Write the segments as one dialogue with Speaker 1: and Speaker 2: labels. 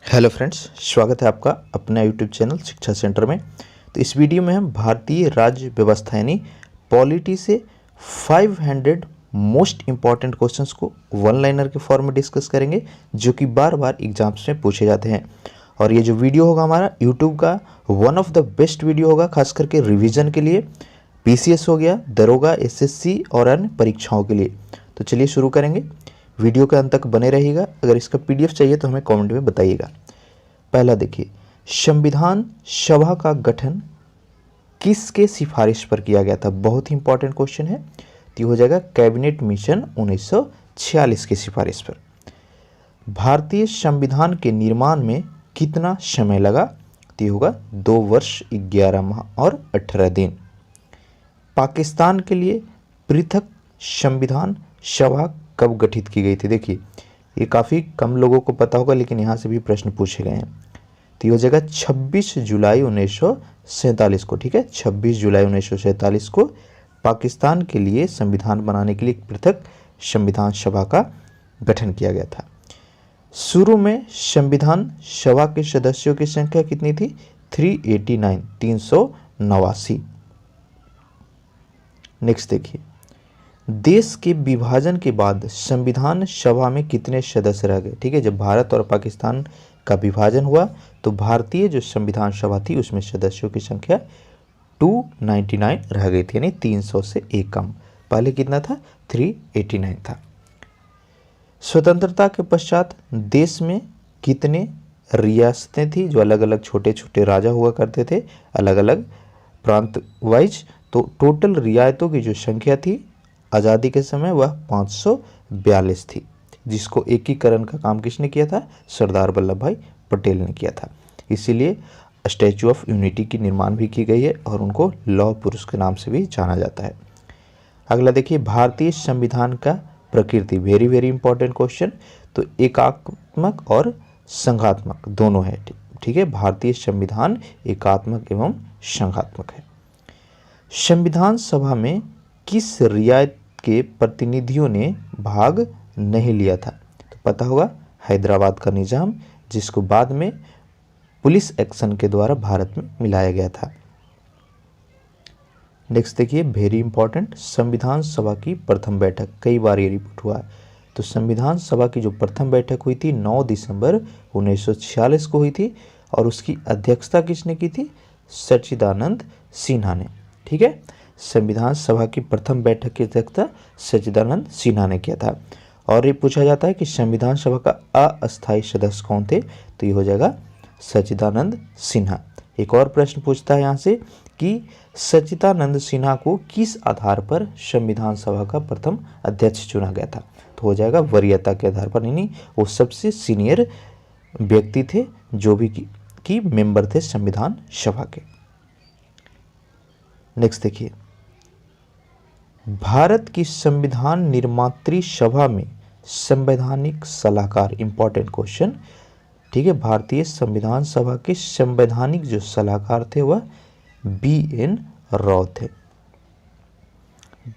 Speaker 1: Hello friends, स्वागत है आपका अपना यूट्यूब चैनल शिक्षा सेंटर में। तो इस वीडियो में हम भारतीय राज्य व्यवस्था यानी पॉलिटी से 500 मोस्ट इम्पॉर्टेंट क्वेश्चंस को वन लाइनर के फॉर्म में डिस्कस करेंगे, जो कि बार बार एग्जाम्स में पूछे जाते हैं। और ये जो वीडियो होगा हमारा यूट्यूब का one of the best video होगा, खास करके रिविजन के लिए, पीसीएस हो गया, दरोगा, एसएससी और अन्य परीक्षाओं के लिए। तो चलिए शुरू करेंगे। वीडियो के अंत तक बने रहिएगा। अगर इसका पीडीएफ चाहिए तो हमें कमेंट में बताइएगा। पहला देखिए, संविधान सभा का गठन किसके सिफारिश पर किया गया था? बहुत ही इंपॉर्टेंट क्वेश्चन है। तो ये हो जाएगा कैबिनेट मिशन 1946 की सिफारिश पर। भारतीय संविधान के निर्माण में कितना समय लगा? तो ये होगा 2 वर्ष 11 माह और 18 दिन। पाकिस्तान के लिए पृथक संविधान सभा कब गठित की गई थी? देखिए, ये काफ़ी कम लोगों को पता होगा, लेकिन यहाँ से भी प्रश्न पूछे गए हैं। तो ये हो जाएगा 26 जुलाई 1947 को। ठीक है, 26 जुलाई 1947 को पाकिस्तान के लिए संविधान बनाने के लिए एक पृथक संविधान सभा का गठन किया गया था। शुरू में संविधान सभा के सदस्यों की संख्या कितनी थी? 389, 389। नेक्स्ट देखिए, देश के विभाजन के बाद संविधान सभा में कितने सदस्य रह गए? ठीक है, जब भारत और पाकिस्तान का विभाजन हुआ तो भारतीय जो संविधान सभा थी उसमें सदस्यों की संख्या 299 रह गई थी, यानी 300 से एक कम। पहले कितना था? 389 था। स्वतंत्रता के पश्चात देश में कितने रियासतें थी, जो अलग अलग छोटे छोटे राजा हुआ करते थे, अलग अलग प्रांत वाइज? तो टोटल रियायतों की जो संख्या थी आज़ादी के समय वह 542 थी, जिसको एकीकरण का काम किसने किया था? सरदार वल्लभ भाई पटेल ने किया था। इसीलिए स्टैचू ऑफ यूनिटी की निर्माण भी की गई है और उनको लौह पुरुष के नाम से भी जाना जाता है। अगला देखिए, भारतीय संविधान का प्रकृति, वेरी वेरी इंपॉर्टेंट क्वेश्चन। तो एकात्मक और संघात्मक दोनों है। ठीक है, भारतीय संविधान एकात्मक एवं संघात्मक है। संविधान सभा में किस रियायत के प्रतिनिधियों ने भाग नहीं लिया था? तो पता होगा, हैदराबाद का निजाम, जिसको बाद में पुलिस एक्शन के द्वारा भारत में मिलाया गया था। नेक्स्ट देखिए, वेरी इंपॉर्टेंट, संविधान सभा की प्रथम बैठक, कई बार ये रिपीट हुआ है। तो संविधान सभा की जो प्रथम बैठक हुई थी 9 दिसंबर 1946 को हुई थी, और उसकी अध्यक्षता किसने की थी? सच्चिदानंद सिन्हा ने। ठीक है, संविधान सभा की प्रथम बैठक की अध्यक्षता सच्चिदानंद सिन्हा ने किया था। और ये पूछा जाता है कि संविधान सभा का अस्थायी सदस्य कौन थे? तो ये हो जाएगा सच्चिदानंद सिन्हा। एक और प्रश्न पूछता है यहाँ से कि सच्चिदानंद सिन्हा को किस आधार पर संविधान सभा का प्रथम अध्यक्ष चुना गया था? तो हो जाएगा वरीयता के आधार पर, यानी वो सबसे सीनियर व्यक्ति थे जो भी की मेंबर थे संविधान सभा के। नेक्स्ट देखिए, भारत की संविधान निर्मात्री सभा में संवैधानिक सलाहकार, इंपॉर्टेंट क्वेश्चन। ठीक है, भारतीय संविधान सभा के संवैधानिक जो सलाहकार थे वह BN राव थे।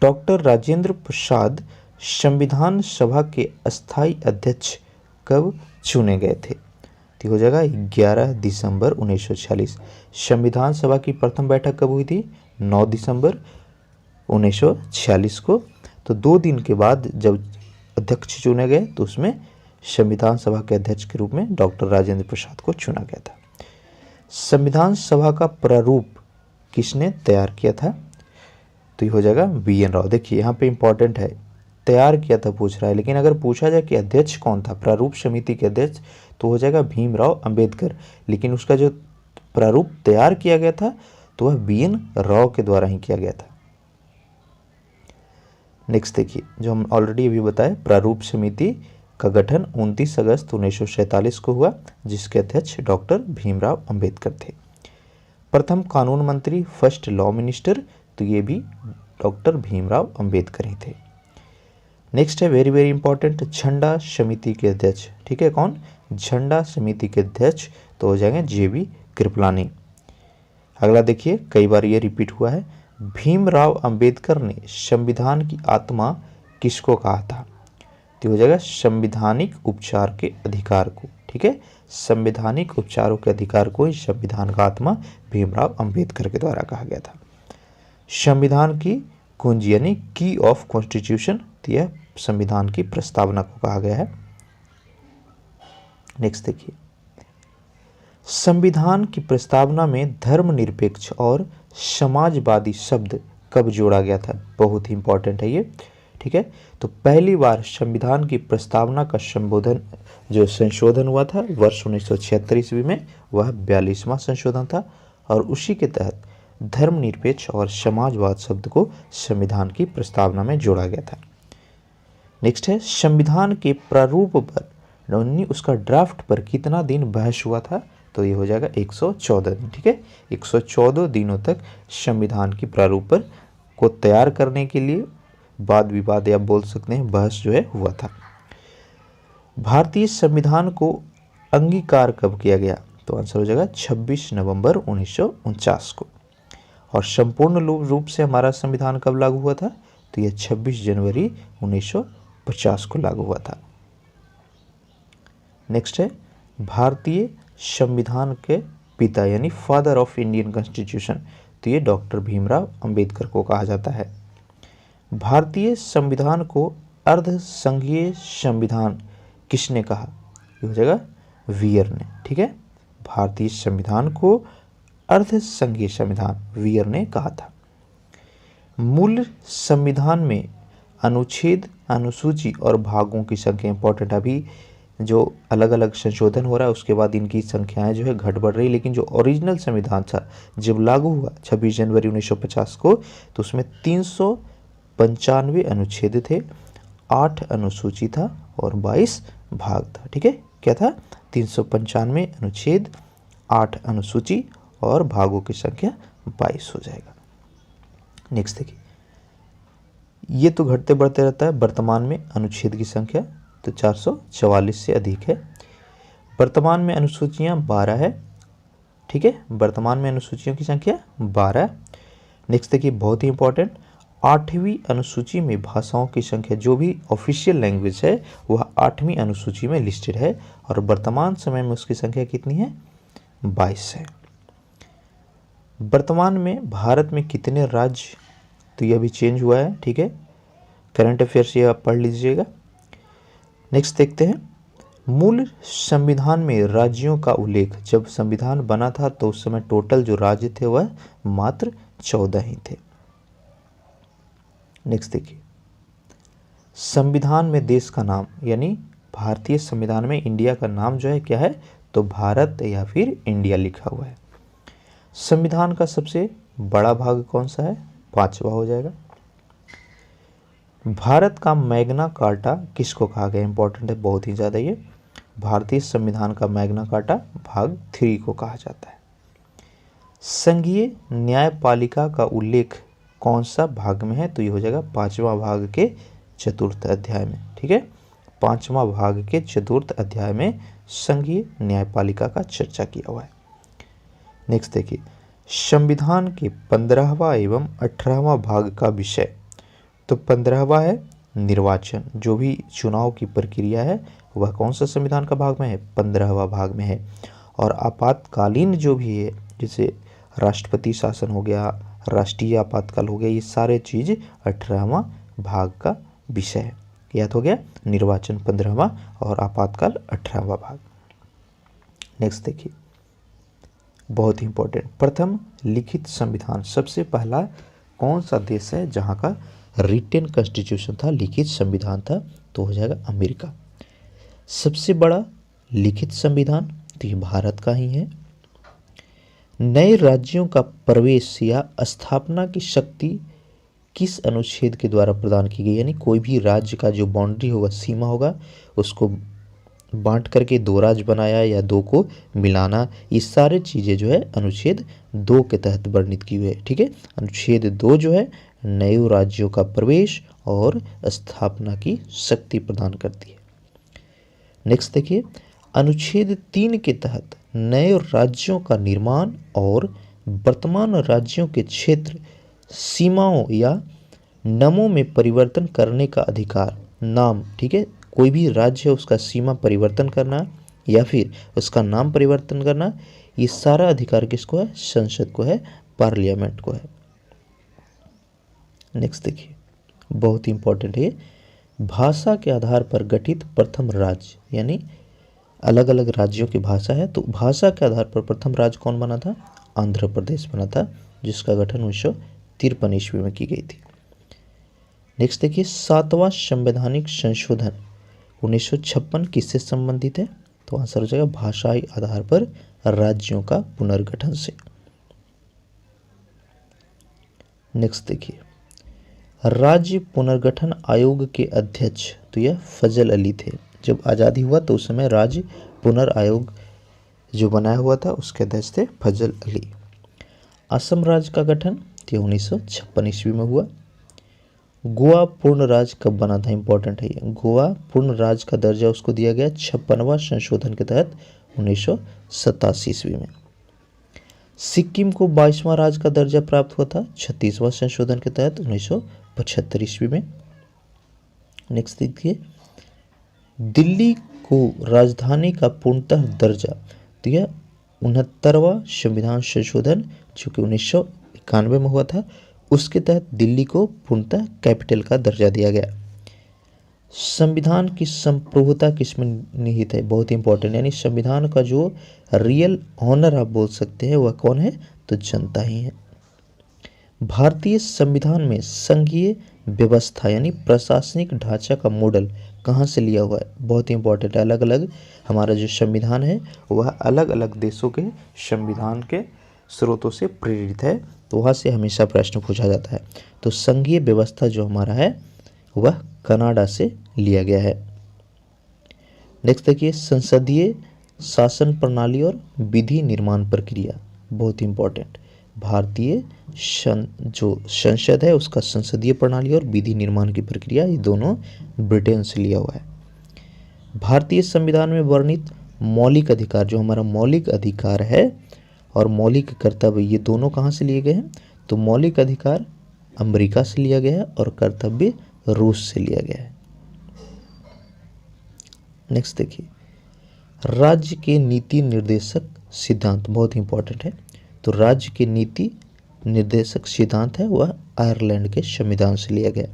Speaker 1: डॉक्टर राजेंद्र प्रसाद संविधान सभा के अस्थायी अध्यक्ष कब चुने गए थे? तो हो जाएगा 11 दिसंबर 1946। संविधान सभा की प्रथम बैठक कब हुई थी? 9 दिसंबर 1946 को। तो 2 दिन के बाद जब अध्यक्ष चुने गए तो उसमें संविधान सभा के अध्यक्ष के रूप में डॉक्टर राजेंद्र प्रसाद को चुना गया था। संविधान सभा का प्रारूप किसने तैयार किया था? तो ये हो जाएगा BN राव। देखिए, यहाँ पे इंपॉर्टेंट है, तैयार किया था पूछ रहा है, लेकिन अगर पूछा जाए कि अध्यक्ष कौन था, प्रारूप समिति के अध्यक्ष, तो हो जाएगा भीमराव अंबेडकर। लेकिन उसका जो प्रारूप तैयार किया गया था तो वह BN राव के द्वारा ही किया गया था। नेक्स्ट देखिए, जो हम ऑलरेडी अभी बताए, प्रारूप समिति का गठन 29 अगस्त 1947 को हुआ, जिसके अध्यक्ष डॉक्टर भीमराव अंबेडकर थे। प्रथम कानून मंत्री, फर्स्ट लॉ मिनिस्टर, तो ये भी डॉक्टर भीमराव अंबेडकर ही थे। नेक्स्ट है वेरी वेरी इंपॉर्टेंट, झंडा समिति के अध्यक्ष। ठीक है, कौन? झंडा समिति के अध्यक्ष तो हो जाएंगे JB कृपलानी। अगला देखिए, कई बार ये रिपीट हुआ है, भीमराव अंबेडकर ने संविधान की आत्मा किसको कहा था? तो हो जाएगा संवैधानिक उपचार के अधिकार को। ठीक है, संवैधानिक उपचारों के अधिकार को इस संविधान का आत्मा भीमराव अंबेडकर के द्वारा कहा गया था। संविधान की कुंजी यानी की ऑफ कॉन्स्टिट्यूशन, तो यह संविधान की प्रस्तावना को कहा गया है। नेक्स्ट देखिए, संविधान की प्रस्तावना में धर्मनिरपेक्ष और समाजवादी शब्द कब जोड़ा गया था? बहुत ही इंपॉर्टेंट है ये। ठीक है, तो पहली बार संविधान की प्रस्तावना का संशोधन हुआ था वर्ष 1976 ईस्वी में, वह 42वां संशोधन था और उसी के तहत धर्मनिरपेक्ष और समाजवाद शब्द को संविधान की प्रस्तावना में जोड़ा गया था। नेक्स्ट है, संविधान के प्रारूप पर उसका ड्राफ्ट पर कितना दिन बहस हुआ था? तो ये हो जाएगा 114 दिन। ठीक है, 114 दिनों तक संविधान की प्रारूप पर को तैयार करने के लिए वाद विवाद या बोल सकते हैं बहस जो है हुआ था। भारतीय संविधान को अंगीकार कब किया गया? तो आंसर हो जाएगा 26 नवंबर 1949 को। और संपूर्ण रूप से हमारा संविधान कब लागू हुआ था? तो यह 26 जनवरी 1950 को लागू हुआ था। नेक्स्ट है, भारतीय संविधान के पिता यानी फादर ऑफ इंडियन कॉन्स्टिट्यूशन, तो ये डॉक्टर भीमराव अंबेडकर को कहा जाता है। भारतीय संविधान को अर्धसंघीय संविधान किसने कहा? ये हो जाएगा वियर ने। ठीक है, भारतीय संविधान को अर्धसंघीय संविधान वियर ने कहा था। मूल संविधान में अनुच्छेद, अनुसूची और भागों की संख्या इंपॉर्टेंट। अभी जो अलग अलग संशोधन हो रहा है उसके बाद इनकी संख्याएं जो है घट बढ़ रही, लेकिन जो ओरिजिनल संविधान था जब लागू हुआ 26 जनवरी 1950 को, तो उसमें 395 अनुच्छेद थे, 8 अनुसूची था और 22 भाग था। ठीक है, क्या था? 395 अनुच्छेद, 8 अनुसूची और भागों की संख्या 22 हो जाएगा। नेक्स्ट देखिए, ये तो घटते बढ़ते रहता है। वर्तमान में अनुच्छेद की संख्या तो 444 से अधिक है। वर्तमान में अनुसूचियां 12 है। ठीक है, वर्तमान में अनुसूचियों की संख्या 12 है। नेक्स्ट देखिए, बहुत ही इंपॉर्टेंट, 8वीं अनुसूची में भाषाओं की संख्या, जो भी ऑफिशियल लैंग्वेज है वह 8वीं अनुसूची में लिस्टेड है और वर्तमान समय में उसकी संख्या कितनी है? 22 है। वर्तमान में भारत में कितने राज्य, तो यह भी चेंज हुआ है। ठीक है, करंट अफेयर्स ये आप पढ़ लीजिएगा। नेक्स्ट देखते हैं, मूल संविधान में राज्यों का उल्लेख, जब संविधान बना था तो उस समय टोटल जो राज्य थे वह मात्र 14 ही थे। नेक्स्ट देखिए, संविधान में देश का नाम यानी भारतीय संविधान में इंडिया का नाम जो है क्या है? तो भारत या फिर इंडिया लिखा हुआ है। संविधान का सबसे बड़ा भाग कौन सा है? 5वां हो जाएगा। भारत का मैग्ना कार्टा किसको कहा गया? इंपॉर्टेंट है बहुत ही ज़्यादा ये। भारतीय संविधान का मैग्ना कार्टा भाग 3 को कहा जाता है। संघीय न्यायपालिका का उल्लेख कौन सा भाग में है? तो ये हो जाएगा 5वां भाग के 4th अध्याय में। ठीक है, 5वां भाग के 4th अध्याय में संघीय न्यायपालिका का चर्चा किया हुआ है। नेक्स्ट देखिए, संविधान के 15वां एवं 18वां भाग का विषय, तो 15वां है निर्वाचन, जो भी चुनाव की प्रक्रिया है वह कौन सा संविधान का भाग में है? 15वां भाग में है। और आपातकालीन जो भी है, जैसे राष्ट्रपति शासन हो गया, राष्ट्रीय आपातकाल हो गया, ये सारे चीज़ 18वां भाग का विषय है। याद हो गया, निर्वाचन 15वां और आपातकाल 18वां भाग। नेक्स्ट देखिए, बहुत ही इंपॉर्टेंट, प्रथम लिखित संविधान, सबसे पहला कौन सा देश है जहाँ का रिटन कॉन्स्टिट्यूशन था, लिखित संविधान था? तो हो जाएगा अमेरिका। सबसे बड़ा लिखित संविधान तो ये भारत का ही है। नए राज्यों का प्रवेश या स्थापना की शक्ति किस अनुच्छेद के द्वारा प्रदान की गई? यानी कोई भी राज्य का जो बाउंड्री होगा, सीमा होगा, उसको बांट करके 2 राज्य बनाया या 2 को मिलाना, ये सारे चीज़ें जो है अनुच्छेद 2 के तहत वर्णित की हुई है। ठीक है, अनुच्छेद 2 जो है नए राज्यों का प्रवेश और स्थापना की शक्ति प्रदान करती है। नेक्स्ट देखिए, अनुच्छेद 3 के तहत नए राज्यों का निर्माण और वर्तमान राज्यों के क्षेत्र, सीमाओं या नामों में परिवर्तन करने का अधिकार, नाम, ठीक है, कोई भी राज्य है उसका सीमा परिवर्तन करना या फिर उसका नाम परिवर्तन करना, ये सारा अधिकार किसको है? संसद को है, पार्लियामेंट को है। नेक्स्ट देखिए, बहुत ही इंपॉर्टेंट है, भाषा के आधार पर गठित प्रथम राज्य, यानी अलग अलग राज्यों की भाषा है, तो भाषा के आधार पर प्रथम राज्य कौन बना था? आंध्र प्रदेश बना था, जिसका गठन 1953 ईस्वी में की गई थी। नेक्स्ट देखिए, 7वां संवैधानिक संशोधन 1956 किससे संबंधित है? तो आंसर हो जाएगा भाषाई आधार पर राज्यों का पुनर्गठन से। नेक्स्ट देखिए, राज्य पुनर्गठन आयोग के अध्यक्ष, तो यह फजल अली थे। जब आज़ादी हुआ तो उस समय राज्य पुनर्आयोग जो बनाया हुआ था उसके अध्यक्ष थे फजल अली। असम राज्य का गठन 1956 ईस्वी में हुआ। गोवा पूर्ण राज्य कब बना था? इंपॉर्टेंट है ये। गोवा पूर्ण राज्य का दर्जा उसको दिया गया 56वां संशोधन के तहत 1987 ईस्वी में। सिक्किम को 22वां राज्य का दर्जा प्राप्त हुआ था 36वां संशोधन के तहत 1975 ईस्वी में। नेक्स्ट देखिए, दिल्ली को राजधानी का पूर्णतः दर्जा, तो यह 69वां संविधान संशोधन जो कि 1991 में हुआ था, उसके तहत दिल्ली को पूर्णतः कैपिटल का दर्जा दिया गया। संविधान की संप्रभुता किसमें निहित है? बहुत इंपॉर्टेंट, यानी संविधान का जो रियल ऑनर आप बोल सकते हैं वह कौन है? तो जनता ही है। भारतीय संविधान में संघीय व्यवस्था यानी प्रशासनिक ढांचा का मॉडल कहाँ से लिया हुआ है? बहुत ही इंपॉर्टेंट है। अलग अलग हमारा जो संविधान है वह अलग अलग देशों के संविधान के स्रोतों से प्रेरित है, तो वहाँ से हमेशा प्रश्न पूछा जाता है। तो संघीय व्यवस्था जो हमारा है वह कनाडा से लिया गया है। नेक्स्ट देखिए, संसदीय शासन प्रणाली और विधि निर्माण प्रक्रिया, बहुत इंपॉर्टेंट। भारतीय जो संसद है उसका संसदीय प्रणाली और विधि निर्माण की प्रक्रिया, ये दोनों ब्रिटेन से लिया हुआ है। भारतीय संविधान में वर्णित मौलिक अधिकार, जो हमारा मौलिक अधिकार है और मौलिक कर्तव्य, ये दोनों कहाँ से लिए गए हैं? तो मौलिक अधिकार अमेरिका से लिया गया है और कर्तव्य रूस से लिया गया है। नेक्स्ट देखिए, राज्य के नीति निर्देशक सिद्धांत, बहुत इंपॉर्टेंट है। तो राज्य के नीति निर्देशक सिद्धांत है वह आयरलैंड के संविधान से लिया गया।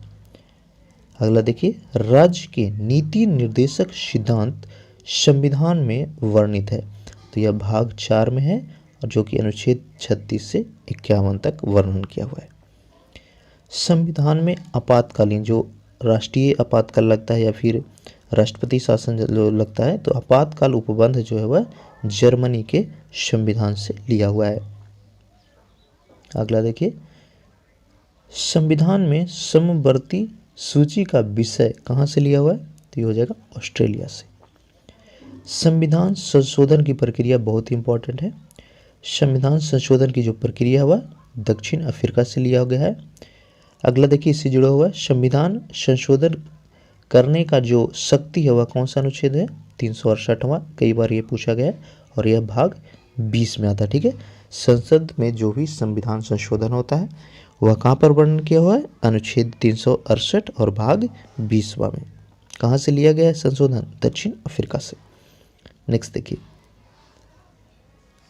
Speaker 1: अगला देखिए, राज्य के नीति निर्देशक सिद्धांत संविधान में वर्णित है, तो यह भाग 4 में है और जो कि अनुच्छेद 36 से 51 तक वर्णन किया हुआ है। संविधान में आपातकालीन, जो राष्ट्रीय आपातकाल लगता है या फिर राष्ट्रपति शासन जो लगता है, तो आपातकाल उपबंध जो है वह जर्मनी के संविधान से लिया हुआ है। अगला देखिए, संविधान में समवर्ती सूची का विषय कहाँ से लिया हुआ है? तो ये हो जाएगा ऑस्ट्रेलिया से। संविधान संशोधन की प्रक्रिया बहुत ही इंपॉर्टेंट है। संविधान संशोधन की जो प्रक्रिया है वह दक्षिण अफ्रीका से लिया गया है। अगला देखिए, इससे जुड़ा हुआ है संविधान संशोधन करने का जो शक्ति है वह कौन सा अनुच्छेद है? 368वां, कई बार ये पूछा गया है और यह भाग 20 में आता है। ठीक है, संसद में जो भी संविधान संशोधन होता है वह कहाँ पर वर्णन किया हुआ है? अनुच्छेद 368 और भाग 20वां में। कहाँ से लिया गया है संशोधन? दक्षिण अफ्रीका से। नेक्स्ट देखिए,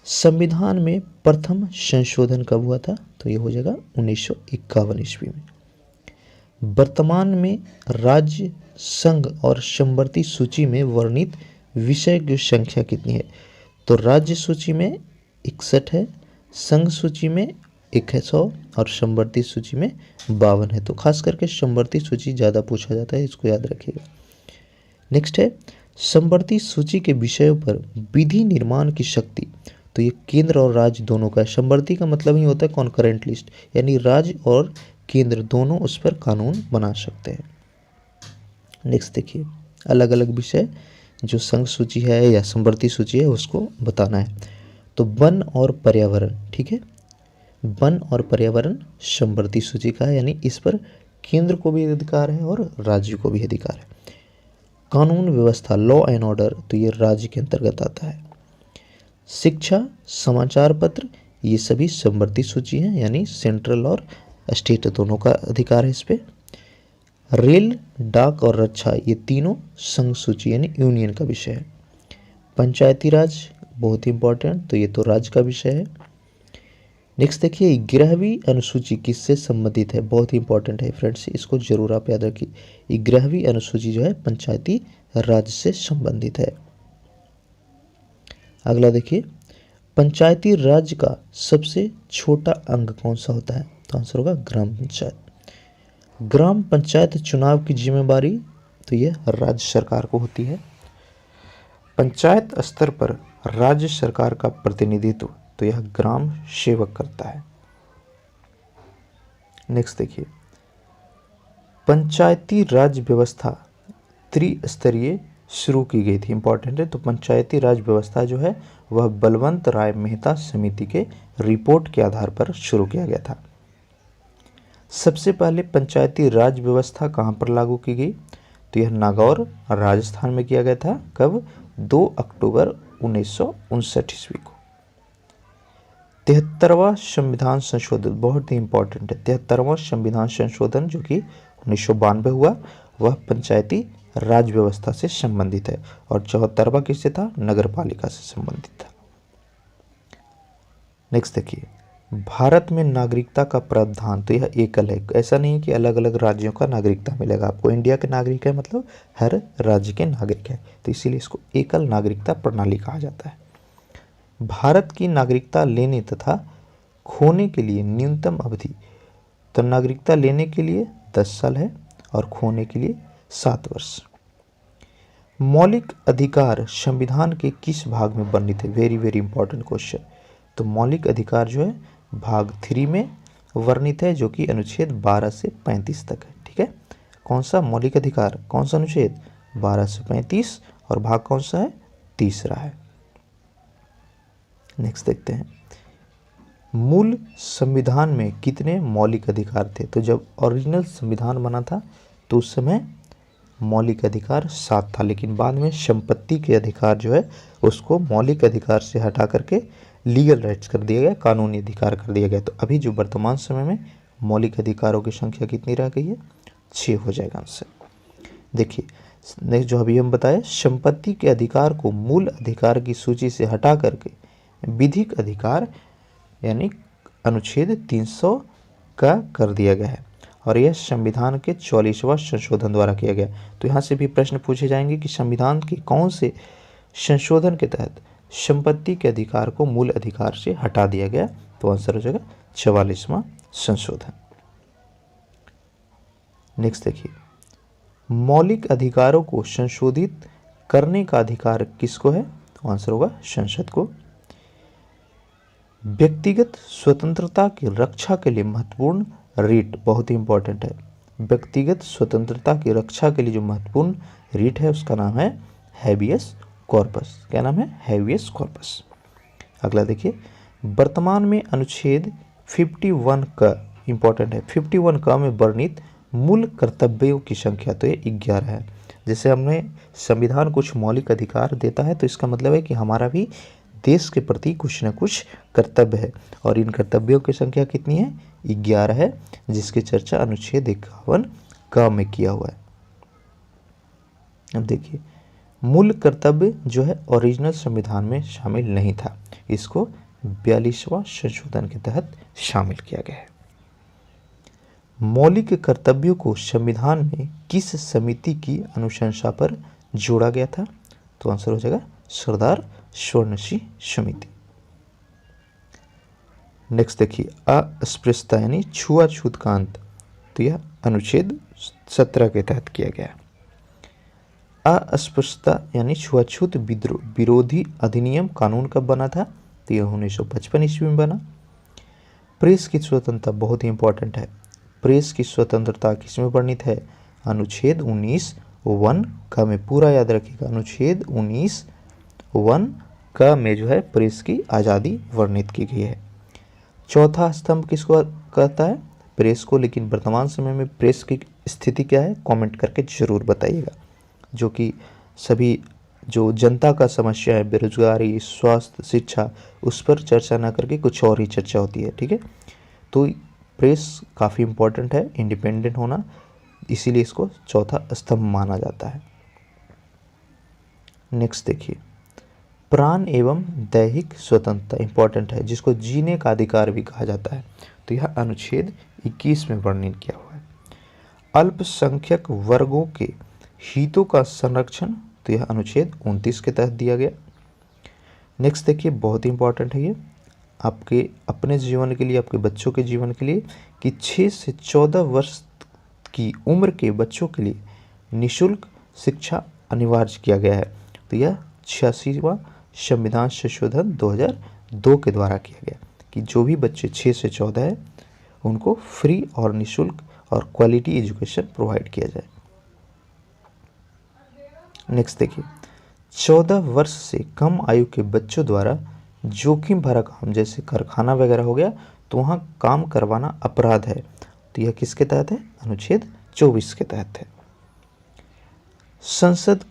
Speaker 1: संविधान में प्रथम संशोधन कब हुआ था? तो ये हो जाएगा 1951 ईस्वी में। वर्तमान में राज्य, संघ और समवर्ती सूची में वर्णित विषय की संख्या कितनी है? तो राज्य सूची में 61 है, संघ सूची में 100 और समवर्ती सूची में 52 है। तो खास करके समवर्ती सूची ज़्यादा पूछा जाता है, इसको याद रखिएगा। नेक्स्ट है, समवर्ती सूची के विषयों पर विधि निर्माण की शक्ति, तो ये केंद्र और राज्य दोनों का है। समवर्ती का मतलब ही होता है कॉन्करेंट लिस्ट, यानी राज्य और केंद्र दोनों उस पर कानून बना सकते हैं। नेक्स्ट देखिए, अलग अलग विषय जो संघ सूची है या समवर्ती सूची है उसको बताना है। तो वन और पर्यावरण, ठीक है, वन और पर्यावरण समवर्ती सूची का है, यानी इस पर केंद्र को भी अधिकार है और राज्य को भी अधिकार है। कानून व्यवस्था, लॉ एंड ऑर्डर, तो ये राज्य के अंतर्गत आता है। शिक्षा, समाचार पत्र, ये सभी समवर्ती सूची हैं, यानी सेंट्रल और स्टेट दोनों का अधिकार है इस पे। रेल, डाक और रक्षा ये तीनों संघ सूची यानी यूनियन का विषय है। पंचायती राज बहुत ही इंपॉर्टेंट, तो ये तो राज्य का विषय है। नेक्स्ट देखिए 11वीं अनुसूची किससे संबंधित है, बहुत ही इंपॉर्टेंट है फ्रेंड्स, इसको जरूर आप याद रखिए। 11वीं अनुसूची जो है पंचायती राज से संबंधित है। अगला देखिए पंचायती राज का सबसे छोटा अंग कौन सा होता है, तो आंसर होगा ग्राम पंचायत। ग्राम पंचायत चुनाव की जिम्मेदारी तो यह राज्य सरकार को होती है। पंचायत स्तर पर राज्य सरकार का प्रतिनिधित्व तो यह ग्राम सेवक करता है। नेक्स्ट देखिए पंचायती राज व्यवस्था त्रिस्तरीय शुरू की गई थी, इंपॉर्टेंट है। तो पंचायती राज व्यवस्था जो है वह बलवंत राय मेहता समिति के रिपोर्ट के आधार पर शुरू किया गया था। सबसे पहले पंचायती राज व्यवस्था कहां पर लागू की गई, तो यह नागौर राजस्थान में किया गया था। कब, 2 अक्टूबर 1959 ईस्वी को। 73वां संविधान संशोधन बहुत ही इंपॉर्टेंट है। 73वां संविधान संशोधन जो कि 1992 हुआ, वह पंचायती राज व्यवस्था से संबंधित है। और 74वां किससे था, नगर पालिका से संबंधित था। नेक्स्ट देखिए भारत में नागरिकता का प्रावधान तो यह एकल है, ऐसा नहीं है कि अलग अलग राज्यों का नागरिकता मिलेगा आपको। इंडिया के नागरिक है मतलब हर राज्य के नागरिक है, तो इसीलिए इसको एकल नागरिकता प्रणाली कहा जाता है। भारत की नागरिकता लेने तथा खोने के लिए न्यूनतम अवधि, तो नागरिकता लेने के लिए 10 साल है और खोने के लिए 7 वर्ष। मौलिक अधिकार संविधान के किस भाग में वर्णित है, वेरी वेरी इंपॉर्टेंट क्वेश्चन। तो मौलिक अधिकार जो है भाग 3 में वर्णित है, जो कि अनुच्छेद 12 से 35 तक है। ठीक है, कौन सा मौलिक अधिकार, कौन सा अनुच्छेद, 12 से 35, और भाग कौन सा है, तीसरा है। नेक्स्ट देखते हैं मूल संविधान में कितने मौलिक अधिकार थे। तो जब ओरिजिनल संविधान बना था तो उस समय मौलिक अधिकार 7 था, लेकिन बाद में संपत्ति के अधिकार जो है उसको मौलिक अधिकार से हटा करके लीगल राइट्स कर दिया गया, कानूनी अधिकार कर दिया गया। तो अभी जो वर्तमान समय में मौलिक अधिकारों की संख्या कितनी रह गई है, 6 हो जाएगा आंसर। देखिए नेक्स्ट जो अभी हम बताए, संपत्ति के अधिकार को मूल अधिकार की सूची से हटा करके विधिक अधिकार यानी अनुच्छेद 300 का कर दिया गया है, और यह संविधान के 44वां संशोधन द्वारा किया गया। तो यहाँ से भी प्रश्न पूछे जाएंगे कि संविधान के कौन से संशोधन के तहत संपत्ति के अधिकार को मूल अधिकार से हटा दिया गया, तो आंसर हो जाएगा 44वां संशोधन। नेक्स्ट देखिए मौलिक अधिकारों को संशोधित करने का अधिकार किसको है, तो आंसर होगा संसद को। व्यक्तिगत स्वतंत्रता की रक्षा के लिए महत्वपूर्ण रीट बहुत ही इंपॉर्टेंट है। व्यक्तिगत स्वतंत्रता की रक्षा के लिए जो महत्वपूर्ण रीट है उसका नाम है हैबियस कॉर्पस। क्या नाम है, हैबियस कॉर्पस। अगला देखिए वर्तमान में अनुच्छेद 51 का इंपॉर्टेंट है, 51 का में वर्णित मूल कर्तव्यों की संख्या तो ये 11 है। जैसे हमने संविधान कुछ मौलिक अधिकार देता है तो इसका मतलब है कि हमारा भी देश के प्रति कुछ न कुछ कर्तव्य है, और इन कर्तव्यों की संख्या कितनी है, 11 है, जिसकी चर्चा अनुच्छेद 51 का में किया हुआ है। अब देखिए मूल कर्तव्य जो है ओरिजिनल संविधान में शामिल नहीं था, इसको 42वां संशोधन के तहत शामिल किया गया है। मौलिक कर्तव्यों को संविधान में किस समिति की अनुशंसा पर जोड़ा गया था, तो आंसर हो जाएगा सरदार स्वर्ण सिंह समिति। नेक्स्ट देखिए अस्पृश्यता यानी छुआछूत का अंत, तो यह अनुच्छेद 17 के तहत किया गया। अस्पृश्यता यानी छुआछूत विरोधी अधिनियम कानून कब बना था, तो यह 1955 ईस्वी में बना। प्रेस की स्वतंत्रता बहुत ही इंपॉर्टेंट है। प्रेस की स्वतंत्रता किसमें वर्णित है, अनुच्छेद 19(1) का में, पूरा याद रखिएगा, अनुच्छेद 19(1) का में जो है प्रेस की आज़ादी वर्णित की गई है। चौथा स्तंभ किसको कहता है, प्रेस को। लेकिन वर्तमान समय में प्रेस की स्थिति क्या है, कमेंट करके जरूर बताइएगा। जो कि सभी जो जनता का समस्या है, बेरोजगारी, स्वास्थ्य, शिक्षा, उस पर चर्चा ना करके कुछ और ही चर्चा होती है। ठीक है, तो प्रेस काफ़ी इम्पोर्टेंट है, इंडिपेंडेंट होना इसीलिए इसको चौथा स्तंभ माना जाता है। नेक्स्ट देखिए, प्राण एवं दैहिक स्वतंत्रता इंपॉर्टेंट है, जिसको जीने का अधिकार भी कहा जाता है, तो यह अनुच्छेद 21 में वर्णित किया हुआ है। अल्पसंख्यक वर्गों के हितों का संरक्षण, तो यह अनुच्छेद 29 के तहत दिया गया। नेक्स्ट देखिए, बहुत ही इंपॉर्टेंट है ये आपके अपने जीवन के लिए, आपके बच्चों के जीवन के लिए, कि 6 से 14 वर्ष की उम्र के बच्चों के लिए निःशुल्क शिक्षा अनिवार्य किया गया है, तो यह 86वां संविधान संशोधन 2002 के द्वारा किया गया कि जो भी बच्चे 6 से 14 है उनको फ्री और निःशुल्क और क्वालिटी एजुकेशन प्रोवाइड किया जाए। नेक्स्ट देखिए, 14 वर्ष से कम आयु के बच्चों द्वारा जोखिम भरा काम, जैसे कारखाना वगैरह हो गया, तो वहाँ काम करवाना अपराध है, तो यह किसके तहत है? अनुच्छेद 24 के तहत है। संसद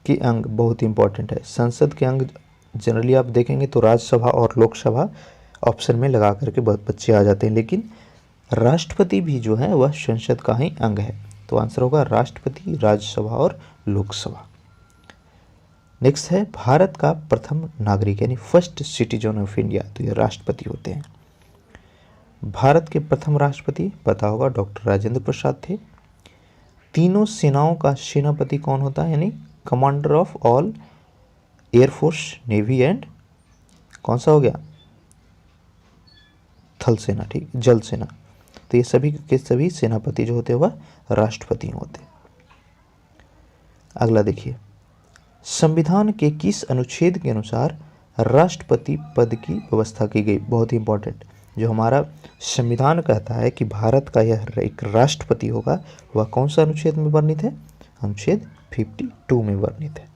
Speaker 1: के अंग बहुत इंपॉर्टेंट है। संसद के अंग जनरली आप देखेंगे तो राज्यसभा और लोकसभा ऑप्शन में लगा करके बहुत बच्चे आ जाते हैं, लेकिन राष्ट्रपति भी जो है वह संसद का ही अंग है, तो आंसर होगा राष्ट्रपति, राज्यसभा और लोकसभा। नेक्स्ट है भारत का प्रथम नागरिक यानी फर्स्ट सिटीजन ऑफ इंडिया, तो ये राष्ट्रपति होते हैं। भारत के प्रथम राष्ट्रपति पता होगा डॉक्टर राजेंद्र प्रसाद थे। तीनों सेनाओं का सेनापति कौन होता है, यानी commander of all air force, navy and कौन सा हो गया, थल सेना, ठीक, जल सेना, तो ये सभी के सभी सेनापति जो होते हैं वह राष्ट्रपति होते हैं। अगला देखिए, संविधान के किस अनुच्छेद के अनुसार राष्ट्रपति पद की व्यवस्था की गई? बहुत ही इंपॉर्टेंट, जो हमारा संविधान कहता है कि भारत का यह एक राष्ट्रपति होगा, वह कौन सा अनुच्छेद में वर्णित है? अनुच्छेद 52 में वर्णित है।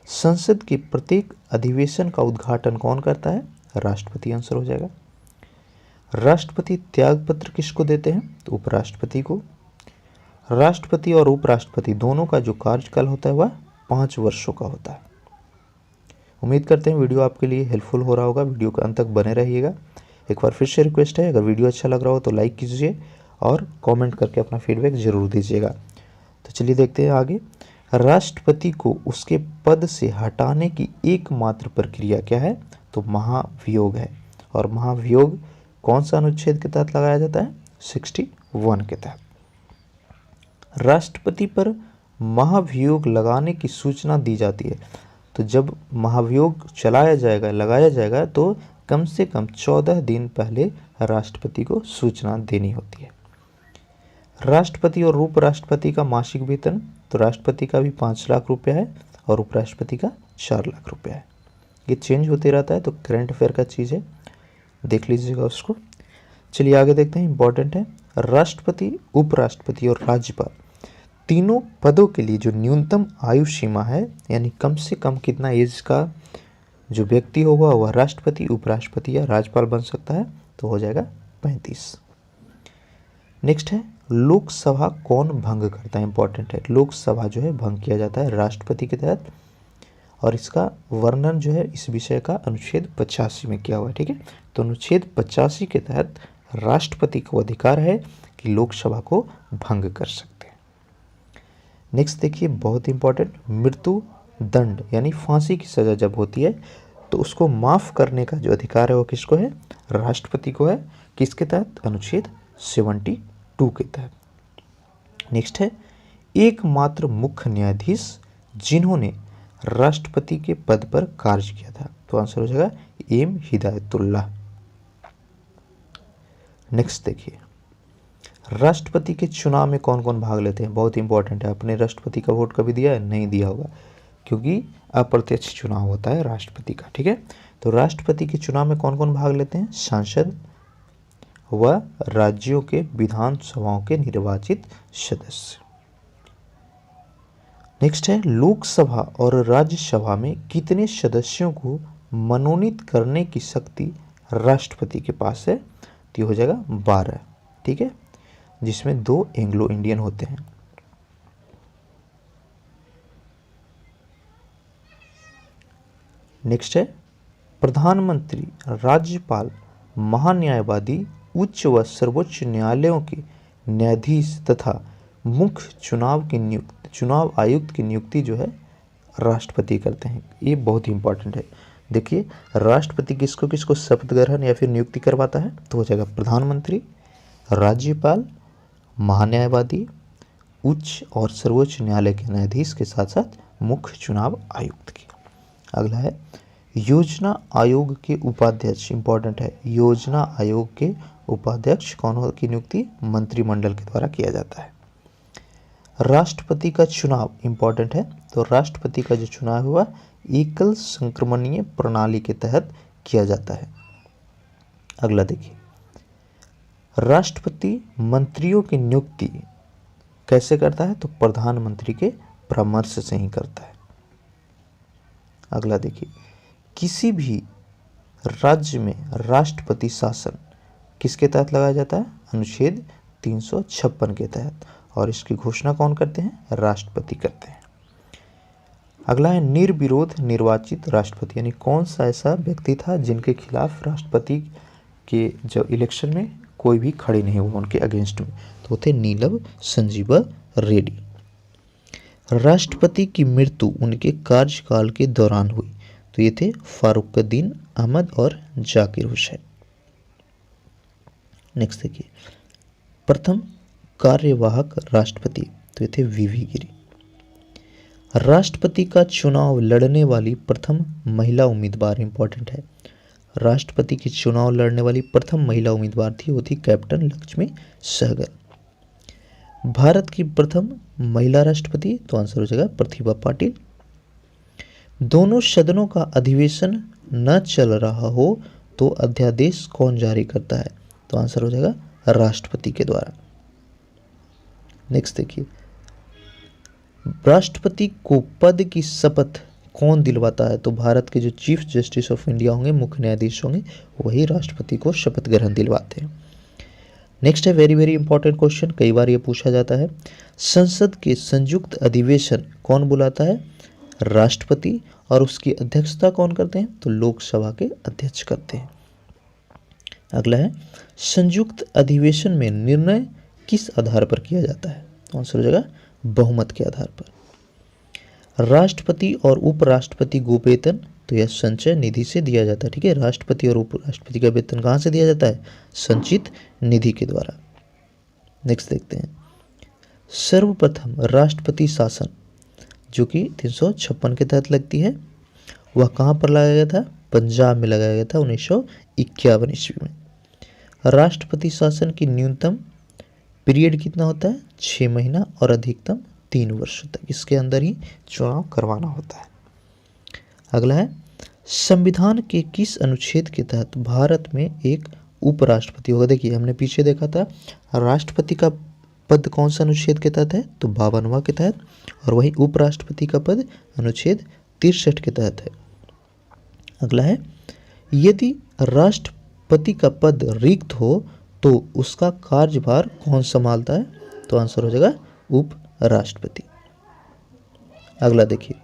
Speaker 1: संसद के प्रत्येक अधिवेशन का उद्घाटन कौन करता है? राष्ट्रपति आंसर हो जाएगा। राष्ट्रपति त्याग पत्र किसको देते हैं? तो उपराष्ट्रपति को। राष्ट्रपति और उपराष्ट्रपति दोनों का जो कार्यकाल होता है वह 5 वर्षों का होता है। उम्मीद करते हैं वीडियो आपके लिए हेल्पफुल हो रहा होगा, वीडियो के अंत तक बने रहिएगा। एक बार फिर से रिक्वेस्ट है, अगर वीडियो अच्छा लग रहा हो तो लाइक कीजिए और कमेंट करके अपना फीडबैक जरूर दीजिएगा। तो चलिए देखते हैं आगे। राष्ट्रपति को उसके पद से हटाने की एकमात्र प्रक्रिया क्या है? तो महाभियोग है, और महाभियोग कौन सा अनुच्छेद के तहत लगाया जाता है? 61 के तहत। राष्ट्रपति पर महाभियोग लगाने की सूचना दी जाती है, तो जब महाभियोग चलाया जाएगा, लगाया जाएगा, तो कम से कम 14 दिन पहले राष्ट्रपति को सूचना देनी होती है। राष्ट्रपति और उपराष्ट्रपति का मासिक वेतन, तो राष्ट्रपति का भी 5 लाख रुपया है और उपराष्ट्रपति का 4 लाख रुपया है। ये चेंज होते रहता है, तो करंट अफेयर का चीज़ है, देख लीजिएगा उसको। चलिए आगे देखते हैं, इंपॉर्टेंट है। राष्ट्रपति, उपराष्ट्रपति और राज्यपाल तीनों पदों के लिए जो न्यूनतम आयु सीमा है, यानी कम से कम कितना एज का जो व्यक्ति होगा वह राष्ट्रपति, उपराष्ट्रपति या राज्यपाल बन सकता है, तो हो जाएगा 35। नेक्स्ट है, लोकसभा कौन भंग करता है? इंपॉर्टेंट है, लोकसभा जो है भंग किया जाता है राष्ट्रपति के तहत, और इसका वर्णन जो है इस विषय का अनुच्छेद 85 में किया हुआ है, ठीक है। तो अनुच्छेद 85 के तहत राष्ट्रपति को अधिकार है कि लोकसभा को भंग कर सकते हैं। नेक्स्ट देखिए, बहुत इंपॉर्टेंट, मृत्यु दंड यानी फांसी की सजा जब होती है तो उसको माफ करने का जो अधिकार है वो किसको है? राष्ट्रपति को है। किसके तहत? अनुच्छेद 72 के तहत। नेक्स्ट है, एकमात्र मुख्य न्यायाधीश जिन्होंने राष्ट्रपति के पद पर कार्य किया था, तो आंसर हो जाएगा एम हिदायतुल्लाह। नेक्स्ट देखिए, राष्ट्रपति के चुनाव में कौन कौन भाग लेते हैं? बहुत इंपॉर्टेंट है। आपने राष्ट्रपति का वोट कभी दिया है? नहीं दिया होगा, क्योंकि अप्रत्यक्ष चुनाव होता है राष्ट्रपति का, ठीक है। तो राष्ट्रपति के चुनाव में कौन कौन भाग लेते हैं? सांसद व राज्यों के विधानसभाओं के निर्वाचित सदस्य। नेक्स्ट है, लोकसभा और राज्यसभा में कितने सदस्यों को मनोनीत करने की शक्ति राष्ट्रपति के पास है? तो ये हो जाएगा 12, ठीक है, जिसमें 2 एंग्लो इंडियन होते हैं। नेक्स्ट है, प्रधानमंत्री, राज्यपाल, महान्यायवादी, उच्च व सर्वोच्च न्यायालयों के न्यायाधीश तथा मुख्य चुनाव आयुक्त की नियुक्ति जो है राष्ट्रपति करते हैं। ये बहुत ही इंपॉर्टेंट है। देखिए, राष्ट्रपति किसको किसको शपथ ग्रहण या फिर नियुक्ति करवाता है, तो हो जाएगा प्रधानमंत्री, राज्यपाल, महान्यायवादी, उच्च और सर्वोच्च न्यायालय के न्यायाधीश के साथ साथ मुख्य चुनाव आयुक्त की। अगला है योजना आयोग के उपाध्यक्ष, इंपॉर्टेंट है। योजना आयोग के उपाध्यक्ष कौन की नियुक्ति मंत्रिमंडल के द्वारा किया जाता है। राष्ट्रपति का चुनाव इंपॉर्टेंट है, तो राष्ट्रपति का जो चुनाव हुआ एकल संक्रमणीय प्रणाली के तहत किया जाता है। अगला देखिए, राष्ट्रपति मंत्रियों की नियुक्ति कैसे करता है, तो प्रधानमंत्री के परामर्श से ही करता है। अगला देखिए, किसी भी राज्य में राष्ट्रपति शासन किसके तहत लगाया जाता है, अनुच्छेद 356 के तहत, और इसकी घोषणा कौन करते हैं, राष्ट्रपति करते हैं। अगला है निर्विरोध निर्वाचित राष्ट्रपति, यानी कौन सा ऐसा व्यक्ति था जिनके खिलाफ राष्ट्रपति के जो इलेक्शन में कोई भी खड़े नहीं हुआ उनके अगेंस्ट में, तो थे नीलम संजीवा रेड्डी। राष्ट्रपति की मृत्यु उनके कार्यकाल के दौरान हुई, तो ये थे फारुकुद्दीन अहमद और जाकिर हुसैन। नेक्स्ट देखिए, प्रथम कार्यवाहक राष्ट्रपति, तो ये थे वीवी गिरी। राष्ट्रपति का चुनाव लड़ने वाली प्रथम महिला उम्मीदवार, इंपॉर्टेंट है। राष्ट्रपति की चुनाव लड़ने वाली प्रथम महिला उम्मीदवार थी, वो थी कैप्टन लक्ष्मी सहगल। भारत की प्रथम महिला राष्ट्रपति, तो आंसर हो जाएगा प्रतिभा पाटिल। दोनों सदनों का अधिवेशन न चल रहा हो तो अध्यादेश कौन जारी करता है, तो आंसर हो जाएगा राष्ट्रपति के द्वारा। नेक्स्ट देखिए, राष्ट्रपति को पद की शपथ कौन दिलवाता है, तो भारत के जो चीफ जस्टिस ऑफ इंडिया होंगे, मुख्य न्यायाधीश होंगे, वही राष्ट्रपति को शपथ ग्रहण दिलवाते हैं। नेक्स्ट है वेरी वेरी इंपॉर्टेंट क्वेश्चन, कई बार ये पूछा जाता है। संसद के संयुक्त अधिवेशन कौन बुलाता है, राष्ट्रपति, और उसकी अध्यक्षता कौन करते हैं, तो लोकसभा के अध्यक्ष करते हैं। अगला है संयुक्त अधिवेशन में निर्णय किस आधार पर किया जाता है, तो आंसर हो जाएगा बहुमत के आधार पर। राष्ट्रपति और उपराष्ट्रपति को वेतन, तो यह संचय निधि से दिया जाता है। ठीक है, राष्ट्रपति और उपराष्ट्रपति का वेतन कहाँ से दिया जाता है, संचित निधि के द्वारा। नेक्स्ट देखते हैं, सर्वप्रथम राष्ट्रपति शासन जो कि 356 के तहत लगती है, वह कहाँ पर लगाया गया था, पंजाब में लगाया गया था 1951 ईस्वी में। राष्ट्रपति शासन की न्यूनतम पीरियड कितना होता है, 6 महीना, और अधिकतम 3 वर्ष तक, इसके अंदर ही चुनाव करवाना होता है। अगला है संविधान के किस अनुच्छेद के तहत भारत में एक उपराष्ट्रपति होगा। देखिए, हमने पीछे देखा था राष्ट्रपति का पद कौन सा अनुच्छेद के तहत है, तो 52वां के तहत, और वही उपराष्ट्रपति का पद अनुच्छेद 63 के तहत है। अगला है यदि राष्ट्रपति का पद रिक्त हो तो उसका कार्यभार कौन संभालता है, तो आंसर हो जाएगा उपराष्ट्रपति। अगला देखिए,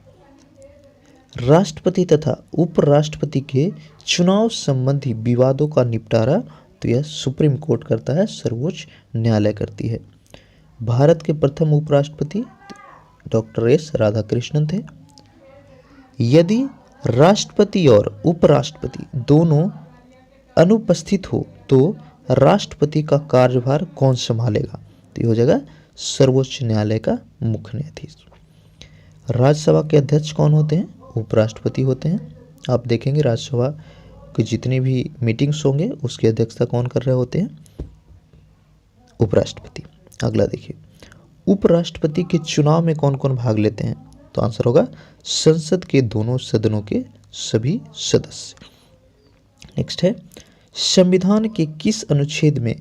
Speaker 1: राष्ट्रपति तथा उपराष्ट्रपति के चुनाव संबंधी विवादों का निपटारा, तो यह सुप्रीम कोर्ट करता है, सर्वोच्च न्यायालय करती है। भारत के प्रथम उपराष्ट्रपति डॉक्टर एस राधाकृष्णन थे। यदि राष्ट्रपति और उपराष्ट्रपति दोनों अनुपस्थित हो तो राष्ट्रपति का कार्यभार कौन संभालेगा, तो ये हो जाएगा सर्वोच्च न्यायालय का मुख्य न्यायाधीश। राज्यसभा के अध्यक्ष कौन होते हैं, उपराष्ट्रपति होते हैं। आप देखेंगे राज्यसभा की जितनी भी मीटिंग्स होंगे उसकी अध्यक्षता कौन कर रहे होते हैं, उपराष्ट्रपति। अगला देखिए, उपराष्ट्रपति के चुनाव में कौन कौन भाग लेते हैं, तो आंसर होगा संसद के दोनों सदनों के सभी सदस्य। नेक्स्ट है संविधान के किस अनुच्छेद में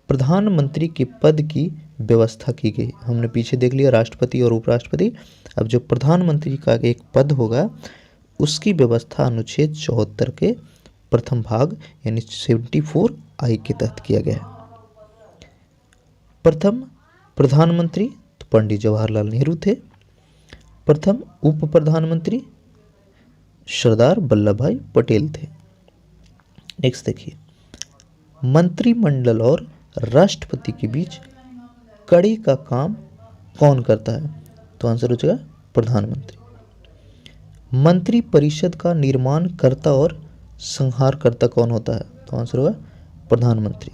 Speaker 1: प्रधानमंत्री के पद की व्यवस्था की गई। हमने पीछे देख लिया राष्ट्रपति और उपराष्ट्रपति, अब जो प्रधानमंत्री का एक पद होगा उसकी व्यवस्था अनुच्छेद 74 के प्रथम भाग यानी 74I के तहत किया गया है। प्रथम प्रधानमंत्री तो पंडित जवाहरलाल नेहरू थे। प्रथम उप प्रधानमंत्री सरदार वल्लभ भाई पटेल थे। नेक्स्ट देखिए, मंत्रिमंडल और राष्ट्रपति के बीच कड़ी का काम कौन करता है? तो आंसर हो जाएगा प्रधानमंत्री। मंत्री परिषद का निर्माण करता और संहार करता कौन होता है? तो आंसर होगा प्रधानमंत्री।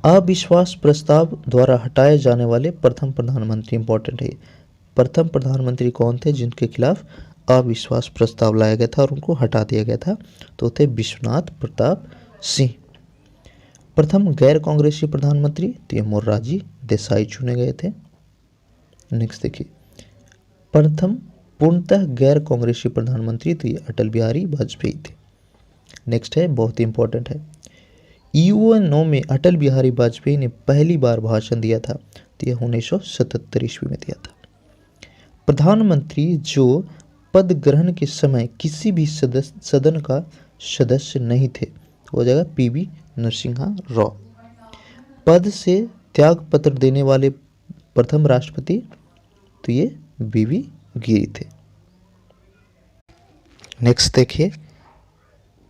Speaker 1: अविश्वास प्रस्ताव द्वारा हटाए जाने वाले प्रथम प्रधानमंत्री, इंपॉर्टेंट है, प्रथम प्रधानमंत्री कौन थे जिनके खिलाफ अविश्वास प्रस्ताव लाया गया था और उनको हटा दिया गया था? तो थे विश्वनाथ प्रताप सिंह। प्रथम गैर कांग्रेसी प्रधानमंत्री, तो ये मोरारजी देसाई चुने गए थे। नेक्स्ट देखिए, प्रथम पूर्णतः गैर कांग्रेसी प्रधानमंत्री, तो ये अटल बिहारी वाजपेयी थे। नेक्स्ट है, बहुत ही इंपॉर्टेंट है, UN में अटल बिहारी वाजपेयी ने पहली बार भाषण दिया था, तो यह 1977 ईस्वी में दिया था। प्रधानमंत्री जो पद ग्रहण के समय किसी भी सदन का सदस्य नहीं थे, तो हो जाएगा PV नरसिम्हा राव। पद से त्याग पत्र देने वाले प्रथम राष्ट्रपति, तो ये BV गिरी थे। नेक्स्ट देखिए,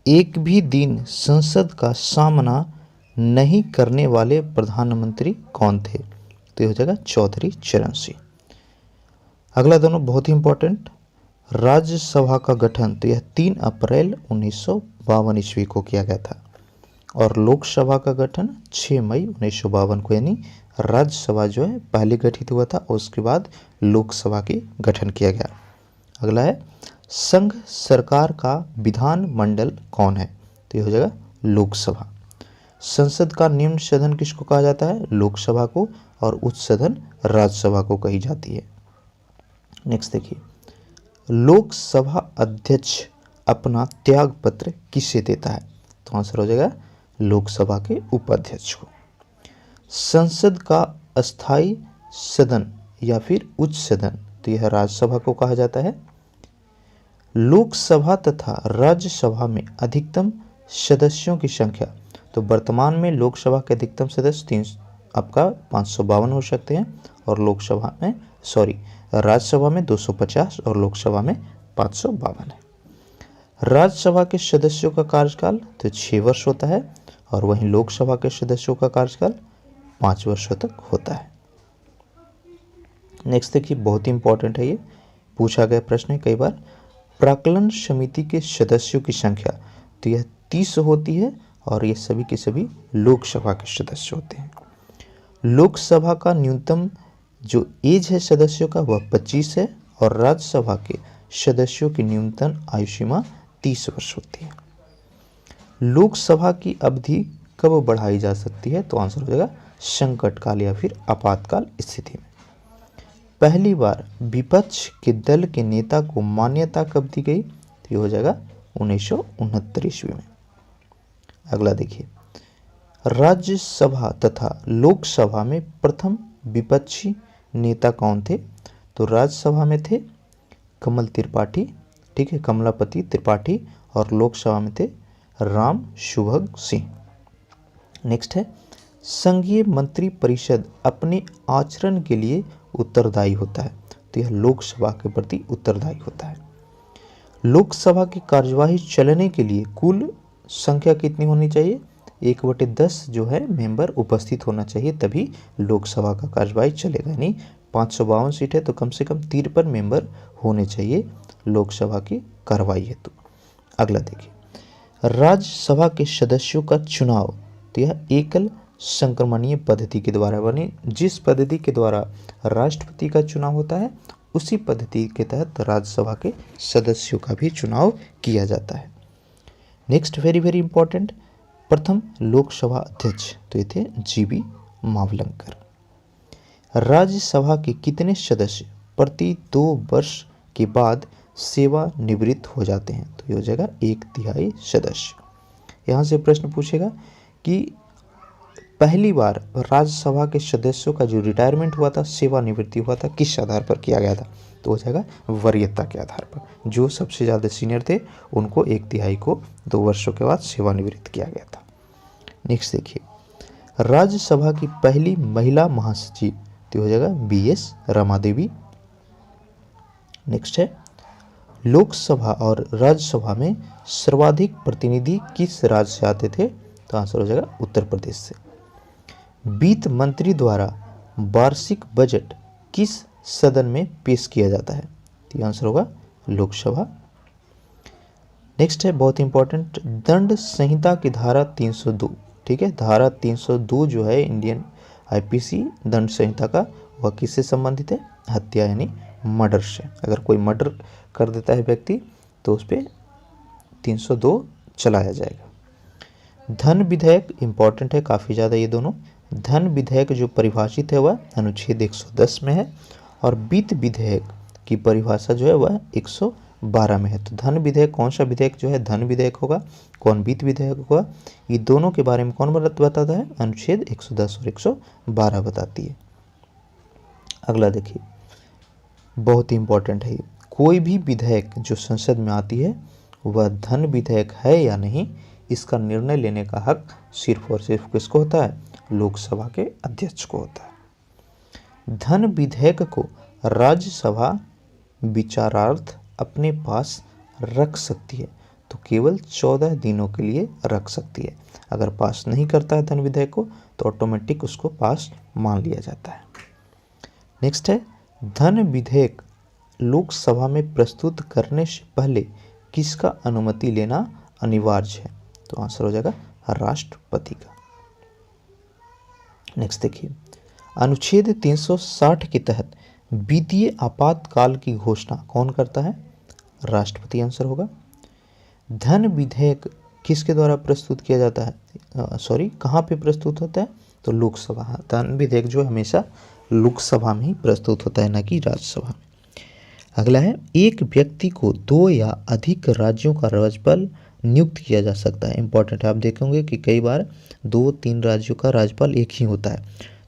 Speaker 1: एक भी दिन संसद का सामना नहीं करने वाले प्रधानमंत्री कौन थे? तो ये हो जाएगा चौधरी चरण सिंह। अगला दोनों बहुत ही इंपॉर्टेंट, राज्यसभा का गठन, तो यह 3 अप्रैल 1952 ईस्वी को किया गया था और लोकसभा का गठन 6 मई 1952 को, यानी राज्यसभा जो है पहले गठित हुआ था और उसके बाद लोकसभा के गठन किया गया। अगला है, संघ सरकार का विधान मंडल कौन है? तो ये हो जाएगा लोकसभा। संसद का निम्न सदन किसको कहा जाता है? लोकसभा को, और उच्च सदन राज्यसभा को कही जाती है। नेक्स्ट देखिए, लोकसभा अध्यक्ष अपना त्याग पत्र किसे देता है? तो आंसर हो जाएगा लोकसभा के उपाध्यक्ष को। संसद का अस्थायी सदन या फिर उच्च सदन, तो यह राज्यसभा को कहा जाता है। लोकसभा तथा राज्यसभा में अधिकतम सदस्यों की संख्या, तो वर्तमान में लोकसभा के अधिकतम सदस्य आपका 552 हो सकते हैं और लोकसभा में राज्यसभा में 250 और लोकसभा में 552 है। राज्यसभा के सदस्यों का कार्यकाल तो 6 वर्ष होता है और वहीं लोकसभा के सदस्यों का कार्यकाल 5 वर्षों तक होता है। नेक्स्ट देखिए, बहुत ही इंपॉर्टेंट है, ये पूछा गया प्रश्न है कई बार। प्राक्कलन समिति के सदस्यों की संख्या, तो यह 30 होती है और ये सभी के सभी लोकसभा के सदस्य होते हैं। लोकसभा का न्यूनतम जो एज है सदस्यों का वह 25 है और राज्यसभा के सदस्यों की न्यूनतम आयु सीमा 30 वर्ष होती है। लोकसभा की अवधि कब बढ़ाई जा सकती है? तो आंसर हो जाएगा संकट काल या फिर आपातकाल स्थिति में। पहली बार विपक्ष के दल के नेता को मान्यता कब दी गई? तो ये हो जाएगा 1969 ईस्वी में। अगला देखिए, राज्यसभा तथा लोकसभा में प्रथम विपक्षी नेता कौन थे? तो राज्यसभा में थे कमल त्रिपाठी, ठीक है, कमलापति त्रिपाठी, और लोकसभा में थे राम सुभग सिंह। नेक्स्ट है, संघीय मंत्री परिषद अपने आचरण के लिए उत्तरदायी होता है, तो यह लोकसभा के प्रति उत्तरदायी होता है। लोकसभा की कार्यवाही चलने के लिए कुल संख्या कितनी होनी चाहिए? 1/10 जो है मेंबर उपस्थित होना चाहिए, तभी लोकसभा का कार्यवाही चलेगा। यानी 552 सीट है तो कम से कम 53 मेंबर होने चाहिए लोकसभा की कार्रवाई हेतु। अगला देखिए, राज्यसभा के सदस्यों का चुनाव, तो यह एकल संक्रमणीय पद्धति के द्वारा, बनी जिस पद्धति के द्वारा राष्ट्रपति का चुनाव होता है उसी पद्धति के तहत राज्यसभा के सदस्यों का भी चुनाव किया जाता है। नेक्स्ट वेरी वेरी इंपॉर्टेंट, प्रथम लोकसभा अध्यक्ष, तो ये थे GV मावलंकर। राज्यसभा के कितने सदस्य प्रति 2 वर्ष के बाद सेवानिवृत्त हो जाते हैं? तो ये हो जाएगा 1/3 सदस्य। यहाँ से प्रश्न पूछेगा कि पहली बार राज्यसभा के सदस्यों का जो रिटायरमेंट हुआ था, सेवानिवृत्ति हुआ था, किस आधार पर किया गया था? तो हो जाएगा वरीयता के आधार पर। जो सबसे ज़्यादा सीनियर थे उनको 1/3 को 2 वर्षों के बाद सेवानिवृत्त किया गया था। नेक्स्ट देखिए, राज्यसभा की पहली महिला महासचिव, तो हो जाएगा BS रमा देवी। नेक्स्ट है, लोकसभा और राज्यसभा में सर्वाधिक प्रतिनिधि किस राज्य से आते थे? तो आंसर हो जाएगा उत्तर प्रदेश से। वित्त मंत्री द्वारा वार्षिक बजट किस सदन में पेश किया जाता है? तो ये आंसर होगा लोकसभा। नेक्स्ट है बहुत इंपॉर्टेंट, दंड संहिता की धारा 302, ठीक है, धारा 302 जो है इंडियन आईपीसी दंड संहिता का, वह किससे संबंधित है? हत्या यानी मर्डर से। अगर कोई मर्डर कर देता है व्यक्ति तो उस पर 302 चलाया जाएगा। धन विधेयक इंपॉर्टेंट है काफ़ी ज़्यादा ये दोनों। धन विधेयक जो परिभाषित है वह अनुच्छेद 110 में है और वित्त विधेयक की परिभाषा जो है वह 112 में है। तो धन विधेयक कौन सा विधेयक जो है धन विधेयक होगा, कौन वित्त विधेयक होगा, ये दोनों के बारे में कौन बताता है? अनुच्छेद 110 और 112 बताती है। अगला देखिए बहुत ही इंपॉर्टेंट है ये, कोई भी विधेयक जो संसद में आती है वह धन विधेयक है या नहीं, इसका निर्णय लेने का हक सिर्फ और सिर्फ किसको होता है? लोकसभा के अध्यक्ष को होता है। धन विधेयक को राज्यसभा विचारार्थ अपने पास रख सकती है, तो केवल 14 दिनों के लिए रख सकती है। अगर पास नहीं करता है धन विधेयक को तो ऑटोमेटिक उसको पास मान लिया जाता है। नेक्स्ट है धन विधेयक लोकसभा में प्रस्तुत करने से पहले किसका अनुमति लेना अनिवार्य है? तो आंसर हो जाएगा राष्ट्रपति का। नेक्स्ट देखिए अनुच्छेद 360 के तहत वित्तीय आपातकाल की घोषणा कौन करता है? राष्ट्रपति आंसर होगा। धन विधेयक किसके द्वारा प्रस्तुत किया जाता है? कहाँ पे प्रस्तुत होता है? तो लोकसभा। धन विधेयक जो हमेशा लोकसभा में ही प्रस्तुत होता है, न कि राज्यसभा में। अगला है एक व्यक्ति को 2 या अधिक राज्यों का राज्यपाल नियुक्त किया जा सकता है। इंपॉर्टेंट है, आप देखेंगे कि कई बार 2-3 राज्यों का राज्यपाल एक ही होता है।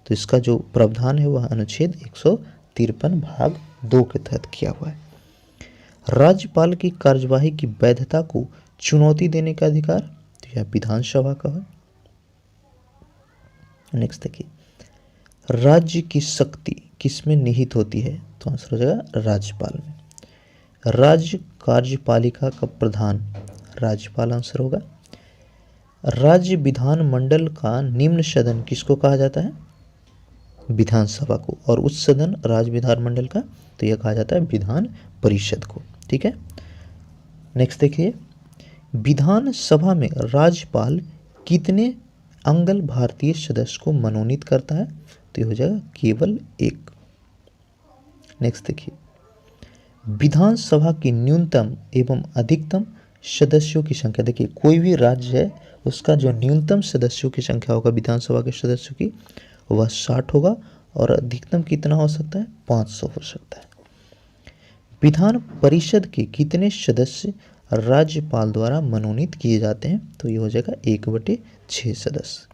Speaker 1: तो इसका जो प्रावधान है वह अनुच्छेद 153 भाग 2 के तहत किया हुआ है। राज्यपाल की कार्यवाही की वैधता को चुनौती देने का अधिकार, तो यह विधानसभा का है। नेक्स्ट देखिए राज्य की शक्ति किसमें निहित होती है? तो आंसर हो जाएगा राज्यपाल में। राज्य कार्यपालिका का प्रधान राज्यपाल आंसर होगा। राज्य विधानमंडल का निम्न सदन किसको कहा जाता है? विधानसभा को। और उच्च सदन राज्य विधानमंडल का तो यह कहा जाता है विधान परिषद को। ठीक है। नेक्स्ट देखिए विधानसभा में राज्यपाल कितने अंगल भारतीय सदस्य को मनोनीत करता है? तो यह हो जाएगा केवल 1। नेक्स्ट देखिए विधानसभा की न्यूनतम एवं अधिकतम सदस्यों की संख्या, देखिए कोई भी राज्य है उसका जो न्यूनतम सदस्यों की संख्या होगा विधानसभा के सदस्यों की वह 60 होगा और अधिकतम कितना हो सकता है? 500 हो सकता है। विधान परिषद के कितने सदस्य राज्यपाल द्वारा मनोनीत किए जाते हैं? तो ये हो जाएगा 1/6 सदस्य।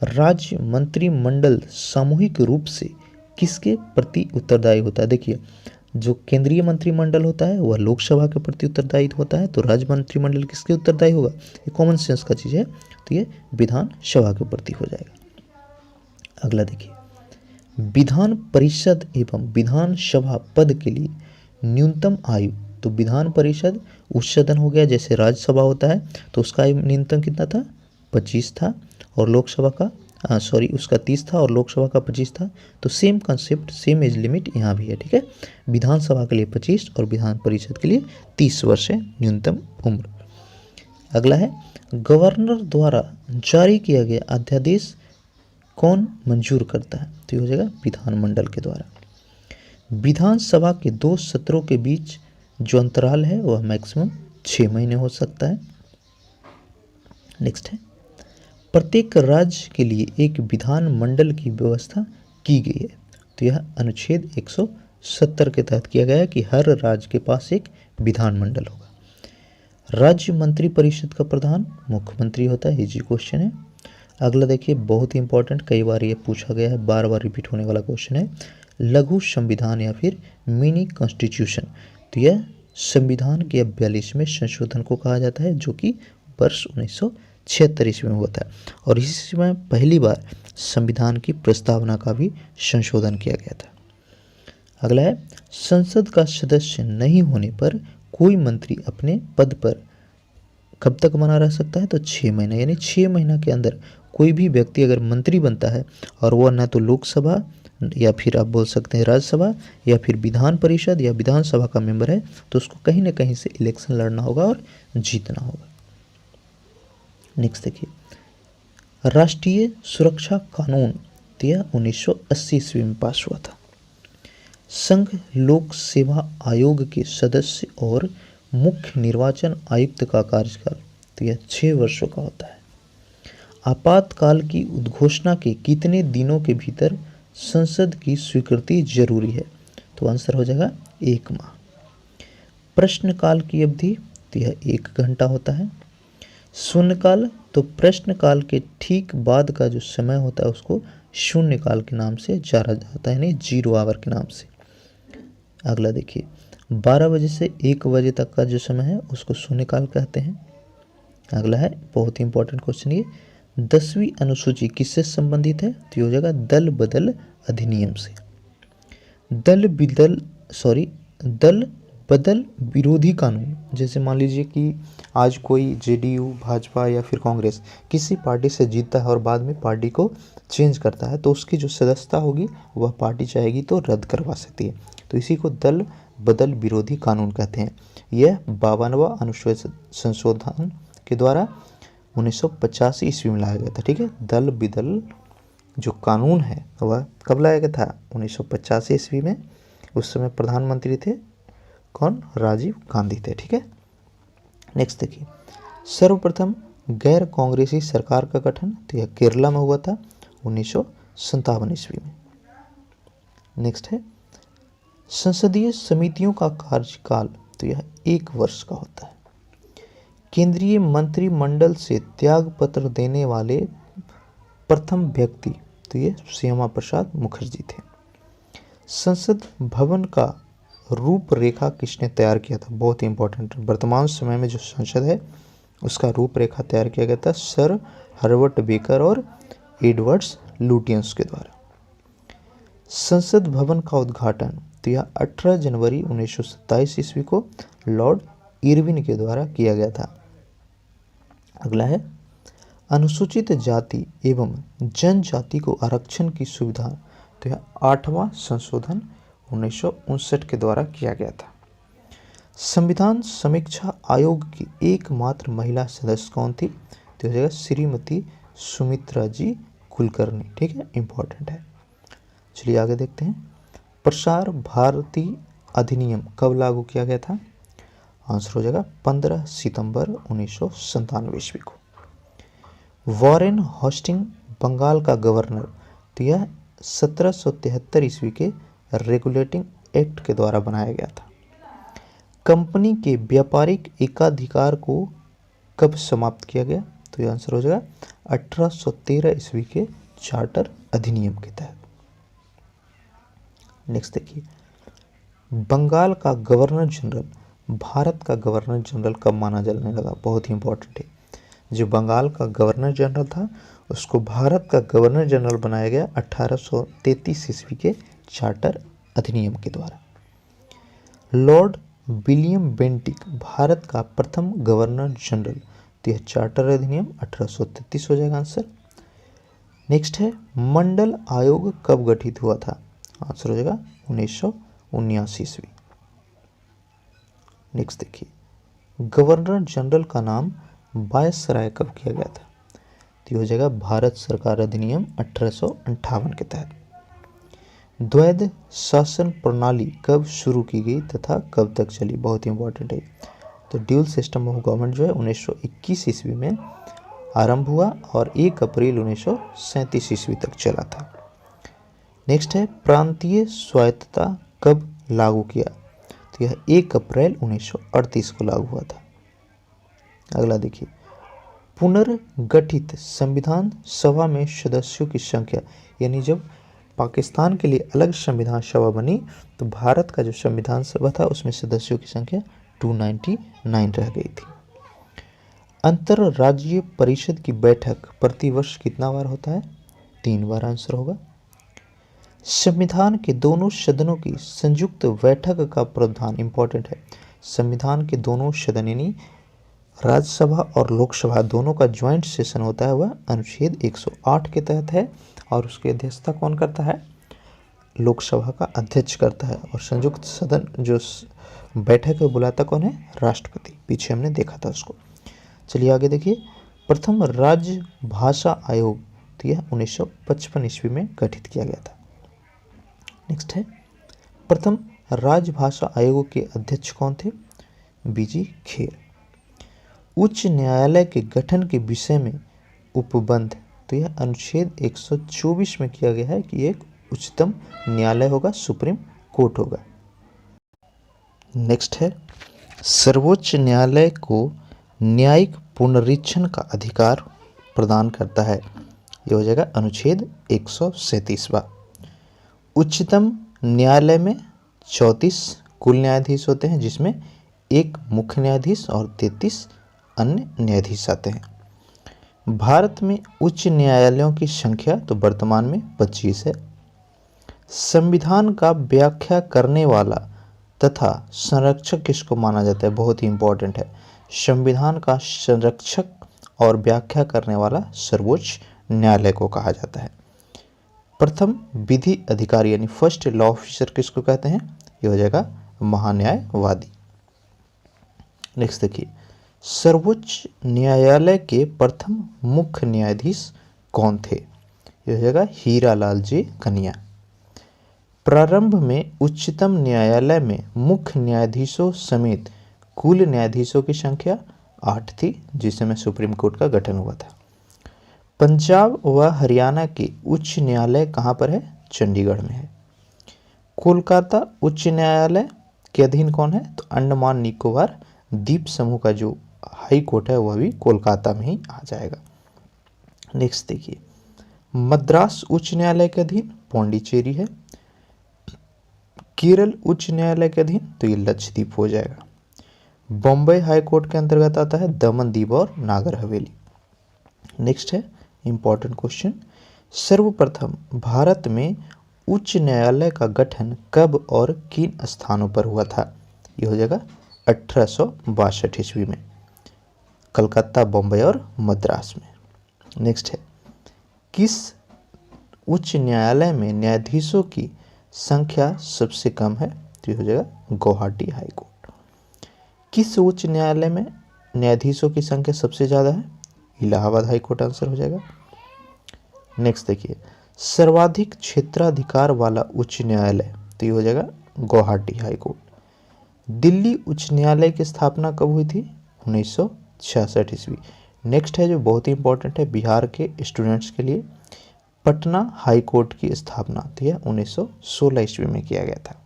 Speaker 1: राज्य मंत्रिमंडल सामूहिक रूप से किसके प्रति उत्तरदायी होता है? देखिए जो केंद्रीय मंत्रिमंडल होता है वह लोकसभा के प्रति उत्तरदायी होता है, तो राज्य मंत्रिमंडल किसके उत्तरदायी होगा? ये कॉमन सेंस का चीज़ है, तो ये विधानसभा के प्रति हो जाएगा। अगला देखिए विधान परिषद एवं विधानसभा पद के लिए न्यूनतम आयु, तो विधान परिषद उच्च सदन हो गया, जैसे राज्यसभा होता है तो उसका न्यूनतम कितना था? 25 था और लोकसभा का उसका 30 था और लोकसभा का 25 था। तो same concept same age limit यहाँ भी है। ठीक है, विधानसभा के लिए 25 और विधान परिषद के लिए 30 वर्ष है न्यूनतम उम्र। अगला है गवर्नर द्वारा जारी किया गया अध्यादेश कौन मंजूर करता है? तो ये हो जाएगा विधानमंडल के द्वारा। विधानसभा के 2 सत्रों के बीच जो अंतराल है वह मैक्सिमम 6 महीने हो सकता है। नेक्स्ट है प्रत्येक राज्य के लिए एक विधानमंडल की व्यवस्था की गई है, तो यह अनुच्छेद 170 के तहत किया गया है कि हर राज्य के पास एक विधानमंडल होगा। राज्य मंत्री परिषद का प्रधान मुख्यमंत्री होता है, इजी क्वेश्चन है। अगला देखिए बहुत ही इंपॉर्टेंट, कई बार ये पूछा गया है, बार बार रिपीट होने वाला क्वेश्चन है, लघु संविधान या फिर मिनी कॉन्स्टिट्यूशन। तो यह संविधान के 42वें संशोधन को कहा जाता है जो कि वर्ष 1976 ईस्वी में होता है और इसी समय पहली बार संविधान की प्रस्तावना का भी संशोधन किया गया था। अगला है संसद का सदस्य नहीं होने पर कोई मंत्री अपने पद पर कब तक बना रह सकता है? तो 6 महीने, यानी 6 महीना के अंदर कोई भी व्यक्ति अगर मंत्री बनता है और वह न तो लोकसभा या फिर आप बोल सकते हैं राज्यसभा या फिर विधान परिषद या विधानसभा का मेंबर है तो उसको कहीं ना कहीं से इलेक्शन लड़ना होगा और जीतना होगा। नेक्स्ट देखिए, राष्ट्रीय सुरक्षा कानून तो यह 1980 ईस्वी में पास हुआ था। संघ लोक सेवा आयोग के सदस्य और मुख्य निर्वाचन आयुक्त का कार्यकाल तो यह 6 वर्षों का होता है। आपातकाल की उद्घोषणा के कितने दिनों के भीतर संसद की स्वीकृति जरूरी है? तो आंसर हो जाएगा 1 माह। प्रश्नकाल की अवधि तो यह 1 घंटा होता है। शून्यकाल तो प्रश्नकाल के ठीक बाद का जो समय होता है उसको शून्यकाल के नाम से जाना जाता है, यानी 0 आवर के नाम से। अगला देखिए, 12 बजे से 1 बजे तक का जो समय है उसको शून्यकाल कहते हैं। अगला है बहुत ही इंपॉर्टेंट क्वेश्चन, ये 10वीं अनुसूची किससे संबंधित है? तो ये हो जाएगा दल बदल अधिनियम से। दल बदल विरोधी कानून, जैसे मान लीजिए कि आज कोई जेडीयू, भाजपा या फिर कांग्रेस किसी पार्टी से जीतता है और बाद में पार्टी को चेंज करता है तो उसकी जो सदस्यता होगी वह पार्टी चाहेगी तो रद्द करवा सकती है, तो इसी को दल बदल विरोधी कानून कहते हैं। यह 52वां अनुच्छेद संशोधन के द्वारा 1985 ईस्वी में लाया गया था। ठीक है, दल बदल जो कानून है वह कब लाया गया था? 1985 ईस्वी में। उस समय प्रधानमंत्री थे कौन? राजीव गांधी थे। ठीक है, नेक्स्ट देखिए, सर्वप्रथम गैर कांग्रेसी सरकार का गठन तो यह केरला में हुआ था 1957 ईस्वी में। नेक्स्ट है संसदीय समितियों का कार्यकाल तो यह 1 वर्ष का होता है। केंद्रीय मंत्रिमंडल से त्याग पत्र देने वाले प्रथम व्यक्ति तो ये श्यामा प्रसाद मुखर्जी थे। संसद भवन का रूपरेखा किसने तैयार किया था? बहुत ही इंपॉर्टेंट, वर्तमान समय में जो संसद है उसका रूपरेखा तैयार किया गया था सर हर्बर्ट बेकर और एडवर्ड्स लुटियंस के द्वारा। संसद भवन का उद्घाटन तो यह 18 जनवरी 1927 ईस्वी को लॉर्ड इरविन के द्वारा किया गया था। अगला है अनुसूचित जाति एवं जनजाति को आरक्षण की सुविधा तो यह 8वां संशोधन 1959 के द्वारा किया गया था। संविधान समीक्षा आयोग की एकमात्र महिला सदस्य कौन थी? तो हो जाएगा श्रीमती सुमित्रा जी कुलकर्णी। ठीक है, इंपॉर्टेंट है। चलिए आगे देखते हैं, प्रसार भारती अधिनियम कब लागू किया गया था? आंसर हो जाएगा 15 सितंबर 1997 ईस्वी को। वॉरेन हॉस्टिंग बंगाल का गवर्नर तो यह 1773 ईस्वी के रेगुलेटिंग एक्ट के द्वारा बनाया गया था। कंपनी के व्यापारिक एकाधिकार को कब समाप्त किया गया? तो यह आंसर हो जाएगा 1813 ईस्वी के चार्टर अधिनियम के तहत। नेक्स्ट देखिए, बंगाल का गवर्नर जनरल भारत का गवर्नर जनरल कब माना जाने लगा? बहुत ही इंपॉर्टेंट है। जो बंगाल का गवर्नर जनरल था उसको भारत का गवर्नर जनरल बनाया गया 1833 ईस्वी के चार्टर अधिनियम के द्वारा। लॉर्ड विलियम बेंटिक भारत का प्रथम गवर्नर जनरल तो यह चार्टर अधिनियम 1833 हो जाएगा आंसर। नेक्स्ट है मंडल आयोग कब गठित हुआ था? आंसर हो जाएगा 1979 ईस्वी। नेक्स्ट देखिए, गवर्नर जनरल का नाम वायसराय कब किया गया था? तो हो जाएगा भारत सरकार अधिनियम 1858 के तहत। द्वैध शासन प्रणाली कब शुरू की गई तथा कब तक चली? बहुत ही इंपॉर्टेंट है। तो ड्यूल सिस्टम ऑफ गवर्नमेंट जो है 1921 ईस्वी में आरंभ हुआ और 1 अप्रैल 1937 ईस्वी तक चला था। नेक्स्ट है प्रांतीय स्वायत्तता कब लागू किया? तो यह 1 अप्रैल 1938 को लागू हुआ था। अगला देखिए, पुनर्गठित संविधान सभा में सदस्यों की संख्या, यानी जब पाकिस्तान के लिए अलग संविधान सभा बनी तो भारत का जो संविधान सभा था उसमें सदस्यों की संख्या 299 रह गई थी। अंतरराज्यीय परिषद की बैठक प्रतिवर्ष कितना बार होता है? 3 बार आंसर होगा। संविधान के दोनों सदनों की संयुक्त बैठक का प्रावधान इंपॉर्टेंट है। संविधान के दोनों सदन यानी राज्यसभा और लोकसभा दोनों का ज्वाइंट सेशन होता है वह अनुच्छेद 108 के तहत है और उसकी अध्यक्षता कौन करता है? लोकसभा का अध्यक्ष करता है और संयुक्त सदन जो बैठक है बुलाता कौन है? राष्ट्रपति। पीछे हमने देखा था उसको। चलिए आगे देखिए, प्रथम राज्य भाषा आयोग तो यह 1955 ईस्वी में गठित किया गया था। नेक्स्ट है, प्रथम राजभाषा आयोग के अध्यक्ष कौन थे? बीजी खेर। उच्च न्यायालय के गठन के विषय में उपबंध तो यह अनुच्छेद 124 में किया गया है कि एक उच्चतम न्यायालय होगा, सुप्रीम कोर्ट होगा। नेक्स्ट है, सर्वोच्च न्यायालय को न्यायिक पुनरीक्षण का अधिकार प्रदान करता है। यह हो जाएगा अनुच्छेद 137वां। उच्चतम न्यायालय में 34 कुल न्यायाधीश होते हैं, जिसमें एक मुख्य न्यायाधीश और 33 अन्य न्यायाधीश आते हैं। भारत में उच्च न्यायालयों की संख्या तो वर्तमान में 25 है। संविधान का व्याख्या करने वाला तथा संरक्षक किसको माना जाता है? बहुत ही इंपॉर्टेंट है। संविधान का संरक्षक और व्याख्या करने वाला सर्वोच्च न्यायालय को कहा जाता है। प्रथम विधि अधिकारी यानी फर्स्ट लॉ ऑफिसर किसको कहते हैं? ये हो जाएगा महान्यायवादी। नेक्स्ट देखिए, सर्वोच्च न्यायालय के प्रथम मुख्य न्यायाधीश कौन थे? ये हो जाएगा हीरालाल जी कनिया। प्रारंभ में उच्चतम न्यायालय में मुख्य न्यायाधीशों समेत कुल न्यायाधीशों की संख्या 8 थी, जिसमें सुप्रीम कोर्ट का गठन हुआ था। पंजाब व हरियाणा के उच्च न्यायालय कहाँ पर है? चंडीगढ़ में है। कोलकाता उच्च न्यायालय के अधीन कौन है? तो अंडमान निकोबार द्वीप समूह का जो हाई कोर्ट है वह भी कोलकाता में ही आ जाएगा। नेक्स्ट देखिए, मद्रास उच्च न्यायालय के अधीन पौंडीचेरी है। केरल उच्च न्यायालय के अधीन तो ये लक्षद्वीप हो जाएगा। बॉम्बे हाई कोर्ट के अंतर्गत आता है दमन दीव और नागर हवेली। नेक्स्ट है इंपॉर्टेंट क्वेश्चन, सर्वप्रथम भारत में उच्च न्यायालय का गठन कब और किन स्थानों पर हुआ था? ये हो जाएगा 1862 ईस्वी में, कलकत्ता, बॉम्बे और मद्रास में। नेक्स्ट है, किस उच्च न्यायालय में न्यायाधीशों की संख्या सबसे कम है? तो ये हो जाएगा गुवाहाटी हाई कोर्ट। किस उच्च न्यायालय में न्यायाधीशों की संख्या सबसे ज़्यादा है? इलाहाबाद हाई कोर्ट आंसर हो जाएगा। नेक्स्ट देखिए, सर्वाधिक क्षेत्राधिकार वाला उच्च न्यायालय तो ये हो जाएगा गुवाहाटी हाई कोर्ट। दिल्ली उच्च न्यायालय की स्थापना कब हुई थी? 1966 ईस्वी। नेक्स्ट है जो बहुत ही इंपॉर्टेंट है बिहार के स्टूडेंट्स के लिए, पटना हाई कोर्ट की स्थापना तो यह 1916 ईस्वी में किया गया था।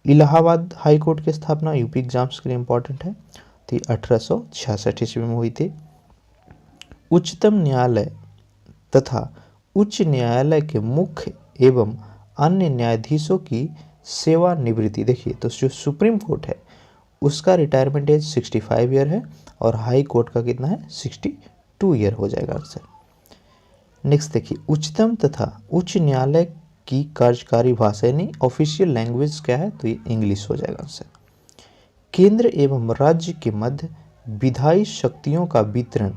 Speaker 1: इलाहाबाद हाई कोर्ट की स्थापना यूपी एग्जाम्स के लिए इंपॉर्टेंट है तो ये 1866 ईस्वी में हुई थी। उच्चतम न्यायालय तथा उच्च न्यायालय के मुख्य एवं अन्य न्यायाधीशों की सेवानिवृत्ति, देखिए तो जो सुप्रीम कोर्ट है उसका रिटायरमेंट एज 65 ईयर है और हाई कोर्ट का कितना है? 62 ईयर हो जाएगा आंसर। नेक्स्ट देखिए, उच्चतम तथा उच्च न्यायालय की कार्यकारी भाषा यानी ऑफिशियल लैंग्वेज क्या है? तो ये इंग्लिश हो जाएगा आंसर। केंद्र एवं राज्य के मध्य विधायी शक्तियों का वितरण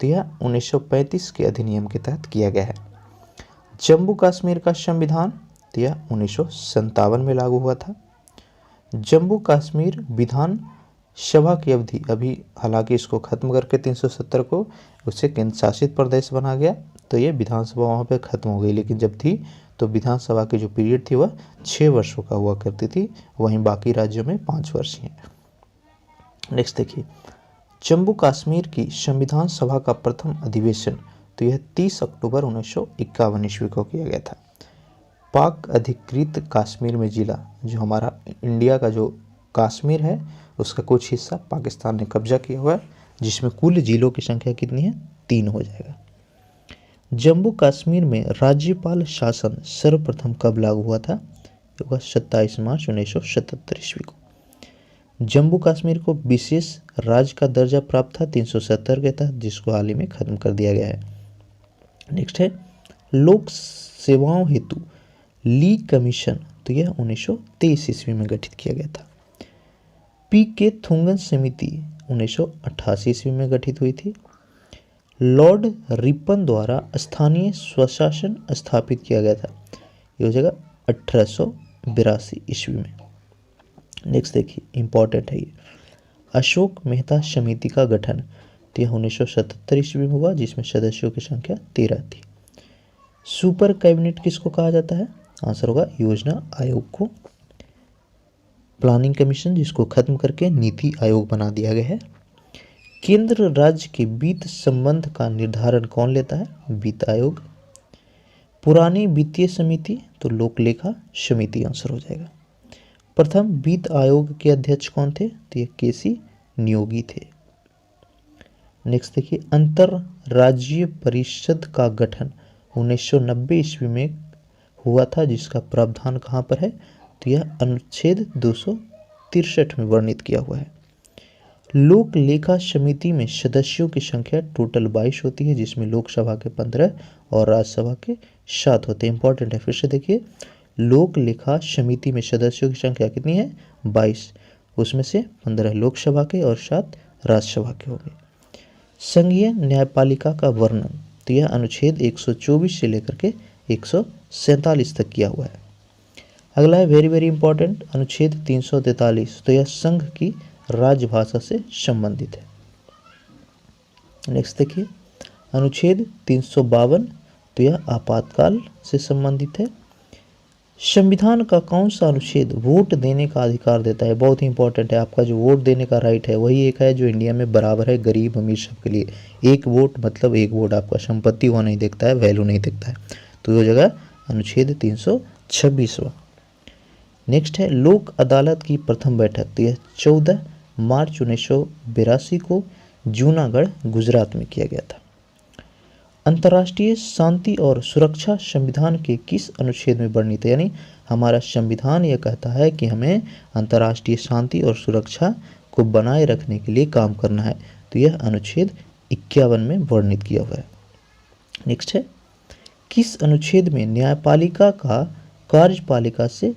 Speaker 1: तो यह 1935 के अधिनियम के तहत किया गया है। जम्मू कश्मीर का संविधान तो यह 1957 में लागू हुआ था। जम्मू कश्मीर विधान सभा की अवधि अभी हालांकि इसको खत्म करके 370 को उसे केंद्र शासित प्रदेश बना गया तो ये विधानसभा वहाँ पे खत्म हो गई, लेकिन जब थी तो विधानसभा की जो पीरियड थी वह 6 वर्षों का हुआ करती थी, वहीं बाकी राज्यों में 5 वर्ष ही है। नेक्स्ट देखिए, जम्मू कश्मीर की संविधान सभा का प्रथम अधिवेशन तो यह 30 अक्टूबर 1951 ईस्वी को किया गया था। पाक अधिकृत कश्मीर में जिला जो हमारा इंडिया का जो कश्मीर है उसका कुछ हिस्सा पाकिस्तान ने कब्जा किया हुआ है, जिसमें कुल जिलों की संख्या कितनी है? 3 हो जाएगा। जम्मू कश्मीर में राज्यपाल शासन सर्वप्रथम कब लागू हुआ था? 27 मार्च 1977 ईस्वी को। जम्मू कश्मीर को विशेष राज्य का दर्जा प्राप्त था 370 के तहत, जिसको हाल ही में खत्म कर दिया गया है। नेक्स्ट है, लोक सेवाओं हेतु ली कमीशन तो यह 1923 ईस्वी में गठित किया गया था। पी के थुंगन समिति 1988 ईस्वी में गठित हुई थी। लॉर्ड रिपन द्वारा स्थानीय स्वशासन स्थापित किया गया था, ये हो जाएगा 1882 ईस्वी में। नेक्स्ट देखिए, इंपॉर्टेंट है ये, अशोक मेहता समिति का गठन तो यह 1977 ईस्वी में हुआ, जिसमें सदस्यों की संख्या 13 थी। सुपर कैबिनेट किसको कहा जाता है? आंसर होगा योजना आयोग को। प्लानिंग कमीशन, जिसको खत्म करके नीति आयोग बना दिया गया है। केंद्र राज्य के वित्त संबंध का निर्धारण कौन लेता है? वित्त आयोग। पुरानी वित्तीय समिति तो लोक लेखा समिति आंसर हो जाएगा। प्रथम वित्त आयोग के अध्यक्ष कौन थे? तो ये केसी नियोगी थे। नेक्स्ट देखिए, अंतरराज्यीय परिषद का गठन 1990 ईस्वी में हुआ था, जिसका प्रावधान कहाँ पर है? तो यह अनुच्छेद 263 में वर्णित किया हुआ है। लोक लेखा समिति में सदस्यों की संख्या टोटल 22 होती है, जिसमें लोकसभा के 15 और राज्यसभा के 7 होते हैं। इंपॉर्टेंट है, फिर से देखिए, लोक लेखा समिति में सदस्यों की संख्या कितनी है? 22, उसमें से 15 लोकसभा के और 7 राज्यसभा के होंगे। संघीय न्यायपालिका का वर्णन तो यह अनुच्छेद 124 से लेकर के 147 तक किया हुआ है। अगला है वेरी वेरी इंपॉर्टेंट, अनुच्छेद 343 तो यह संघ की राजभाषा से संबंधित है। नेक्स्ट देखिए, अनुच्छेद 352 तो यह आपातकाल से संबंधित है। संविधान का कौन सा अनुच्छेद वोट देने का अधिकार देता है? बहुत ही इंपॉर्टेंट है, आपका जो वोट देने का राइट है वही एक है जो इंडिया में बराबर है, गरीब अमीर सबके लिए। एक वोट मतलब एक वोट, आपका संपत्ति वहाँ नहीं देखता है, वैल्यू नहीं देखता है, तो वो जगह अनुच्छेद 326वां। नेक्स्ट है लोक अदालत की प्रथम बैठक तो यह 14 मार्च 1982 को जूनागढ़ गुजरात में किया गया था। अंतर्राष्ट्रीय शांति और सुरक्षा संविधान के किस अनुच्छेद में वर्णित है? यानी हमारा संविधान यह कहता है कि हमें अंतर्राष्ट्रीय शांति और सुरक्षा को बनाए रखने के लिए काम करना है, तो यह अनुच्छेद 51 में वर्णित किया हुआ है। नेक्स्ट है, किस अनुच्छेद में न्यायपालिका का कार्यपालिका से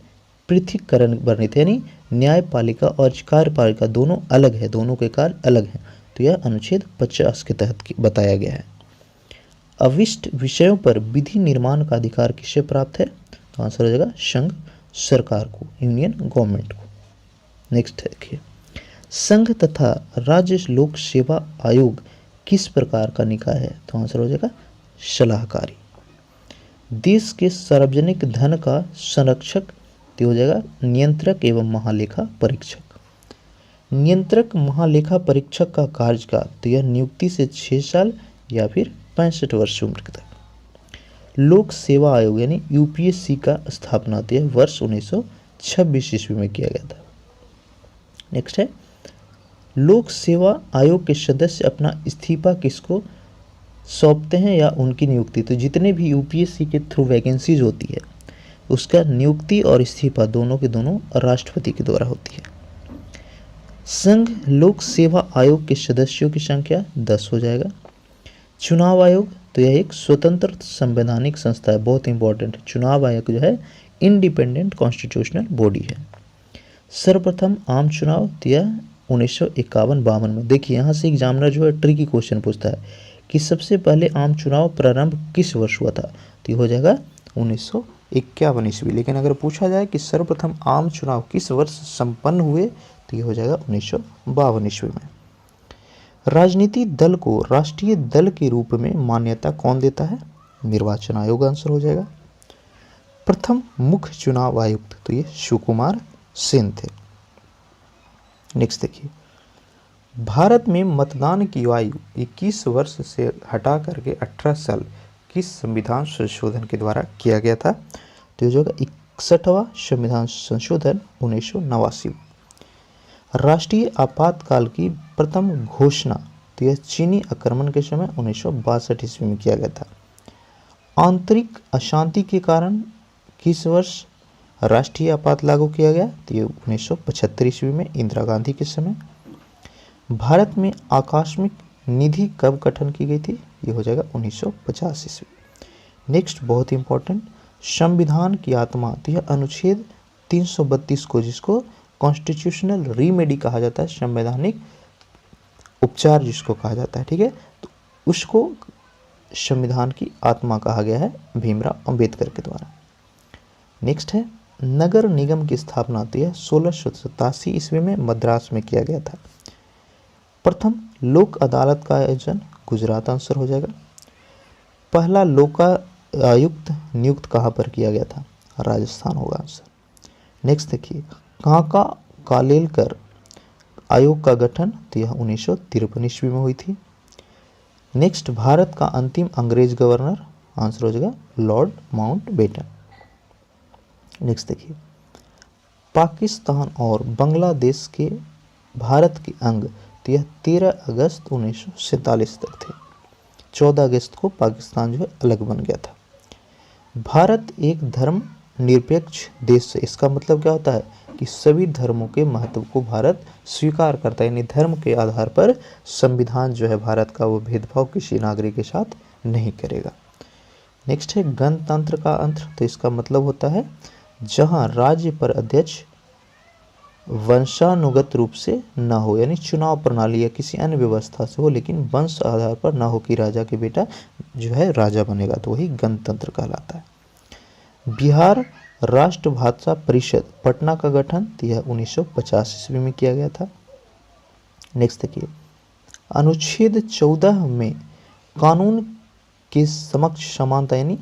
Speaker 1: पृथक्करण वर्णित है? यानी न्यायपालिका और कार्यपालिका दोनों अलग है, दोनों के कार्य अलग हैं, तो यह अनुच्छेद 50 के तहत बताया गया है। अविष्ट विषयों पर विधि निर्माण का अधिकार किसे प्राप्त है? तो आंसर हो जाएगा संघ सरकार को, यूनियन गवर्नमेंट को। नेक्स्ट देखिए, संघ तथा राज्य लोक सेवा आयोग किस प्रकार का निकाय है? तो आंसर हो जाएगा सलाहकारी। देश के सार्वजनिक धन का संरक्षक तो हो जाएगा नियंत्रक एवं महालेखा परीक्षक। नियंत्रक महालेखा परीक्षक का कार्यकाल तो यह नियुक्ति से 6 साल या फिर 65 वर्ष उम्र तक। लोक सेवा आयोग यानी यूपीएससी का स्थापना तो यह वर्ष 1926 ईस्वी में किया गया था। नेक्स्ट है, लोक सेवा आयोग के सदस्य अपना इस्तीफा किसको सौंपते हैं या उनकी नियुक्ति? तो जितने भी यूपीएससी के थ्रू वैकेंसीज होती है उसका नियुक्ति और इस्तीफा दोनों के दोनों राष्ट्रपति के द्वारा होती है। संघ लोक सेवा आयोग के सदस्यों की संख्या 10 हो जाएगा। चुनाव आयोग तो यह एक स्वतंत्र संवैधानिक संस्था है, बहुत इंपॉर्टेंट है। चुनाव आयोग जो है इंडिपेंडेंट कॉन्स्टिट्यूशनल बॉडी है। सर्वप्रथम आम चुनाव तो यह 1951-52 में। देखिए यहाँ से एग्जामिनर जो है ट्रिकी क्वेश्चन पूछता है कि सबसे पहले आम चुनाव प्रारंभ किस वर्ष हुआ था? तो ये हो जाएगा 1951 ईस्वी। लेकिन अगर पूछा जाए कि सर्वप्रथम आम चुनाव किस वर्ष संपन्न हुए तो ये हो जाएगा 1952 ईस्वी में। राजनीति दल को राष्ट्रीय दल के रूप में मान्यता कौन देता है? निर्वाचन आयोग आंसर हो जाएगा। प्रथम मुख्य चुनाव आयुक्त तो ये सुकुमार सेन थे। नेक्स्ट देखिए, भारत में मतदान की आयु 21 वर्ष से हटा करके 18 साल किस संविधान संशोधन के द्वारा किया गया था? तो जो 61वां संविधान संशोधन 1989। राष्ट्रीय आपातकाल की प्रथम घोषणा तो यह चीनी आक्रमण के समय 1962 ईस्वी में किया गया था। आंतरिक अशांति के कारण किस वर्ष राष्ट्रीय आपात लागू किया गया? तो ये 1975 ईस्वी में इंदिरा गांधी के समय। भारत में आकस्मिक निधि कब गठन की गई थी? ये हो जाएगा 1950 ईस्वी। नेक्स्ट बहुत इंपॉर्टेंट, संविधान की आत्मा तो यह अनुच्छेद 332 को, जिसको कॉन्स्टिट्यूशनल रीमेडी कहा जाता है, संवैधानिक उपचार जिसको कहा जाता है, ठीक है, तो उसको संविधान की आत्मा कहा गया है भीमराव अंबेडकर के द्वारा। नेक्स्ट है नगर निगम की स्थापना होती है 1687 ईस्वी में मद्रास में किया गया था। प्रथम लोक अदालत का आयोजन गुजरात आंसर हो जाएगा। पहला लोकायुक्त नियुक्त कहाँ पर किया गया था? राजस्थान होगा आंसर। नेक्स्ट देखिए काका कालेलकर आयोग का गठन तो यह 1953 ईस्वी में हुई थी। नेक्स्ट भारत का अंतिम अंग्रेज गवर्नर आंसर हो जाएगा लॉर्ड माउंटबेटन। नेक्स्ट देखिए पाकिस्तान और बांग्लादेश के भारत के अंग तो यह 13 अगस्त 1947 तक थे। 14 अगस्त को पाकिस्तान जो है अलग बन गया था। भारत एक धर्म निरपेक्ष देश है। इसका मतलब क्या होता है कि सभी धर्मों के महत्व को भारत स्वीकार करता है, यानी धर्म के आधार पर संविधान जो है भारत का वो भेदभाव किसी नागरिक के साथ नहीं करेगा। नेक्स्ट है गणतंत्र का अंत तो इसका मतलब होता है जहां राज्य पर अध्यक्ष वंशानुगत रूप से न हो, यानी चुनाव प्रणाली या किसी अन्य व्यवस्था से हो, लेकिन वंश आधार पर ना हो कि राजा के बेटा जो है राजा बनेगा, तो वही गणतंत्र कहलाता है। बिहार राष्ट्र भाषा परिषद पटना का गठन यह 1950 ईस्वी में किया गया था। नेक्स्ट देखिए अनुच्छेद 14 में कानून के समक्ष समानता, यानी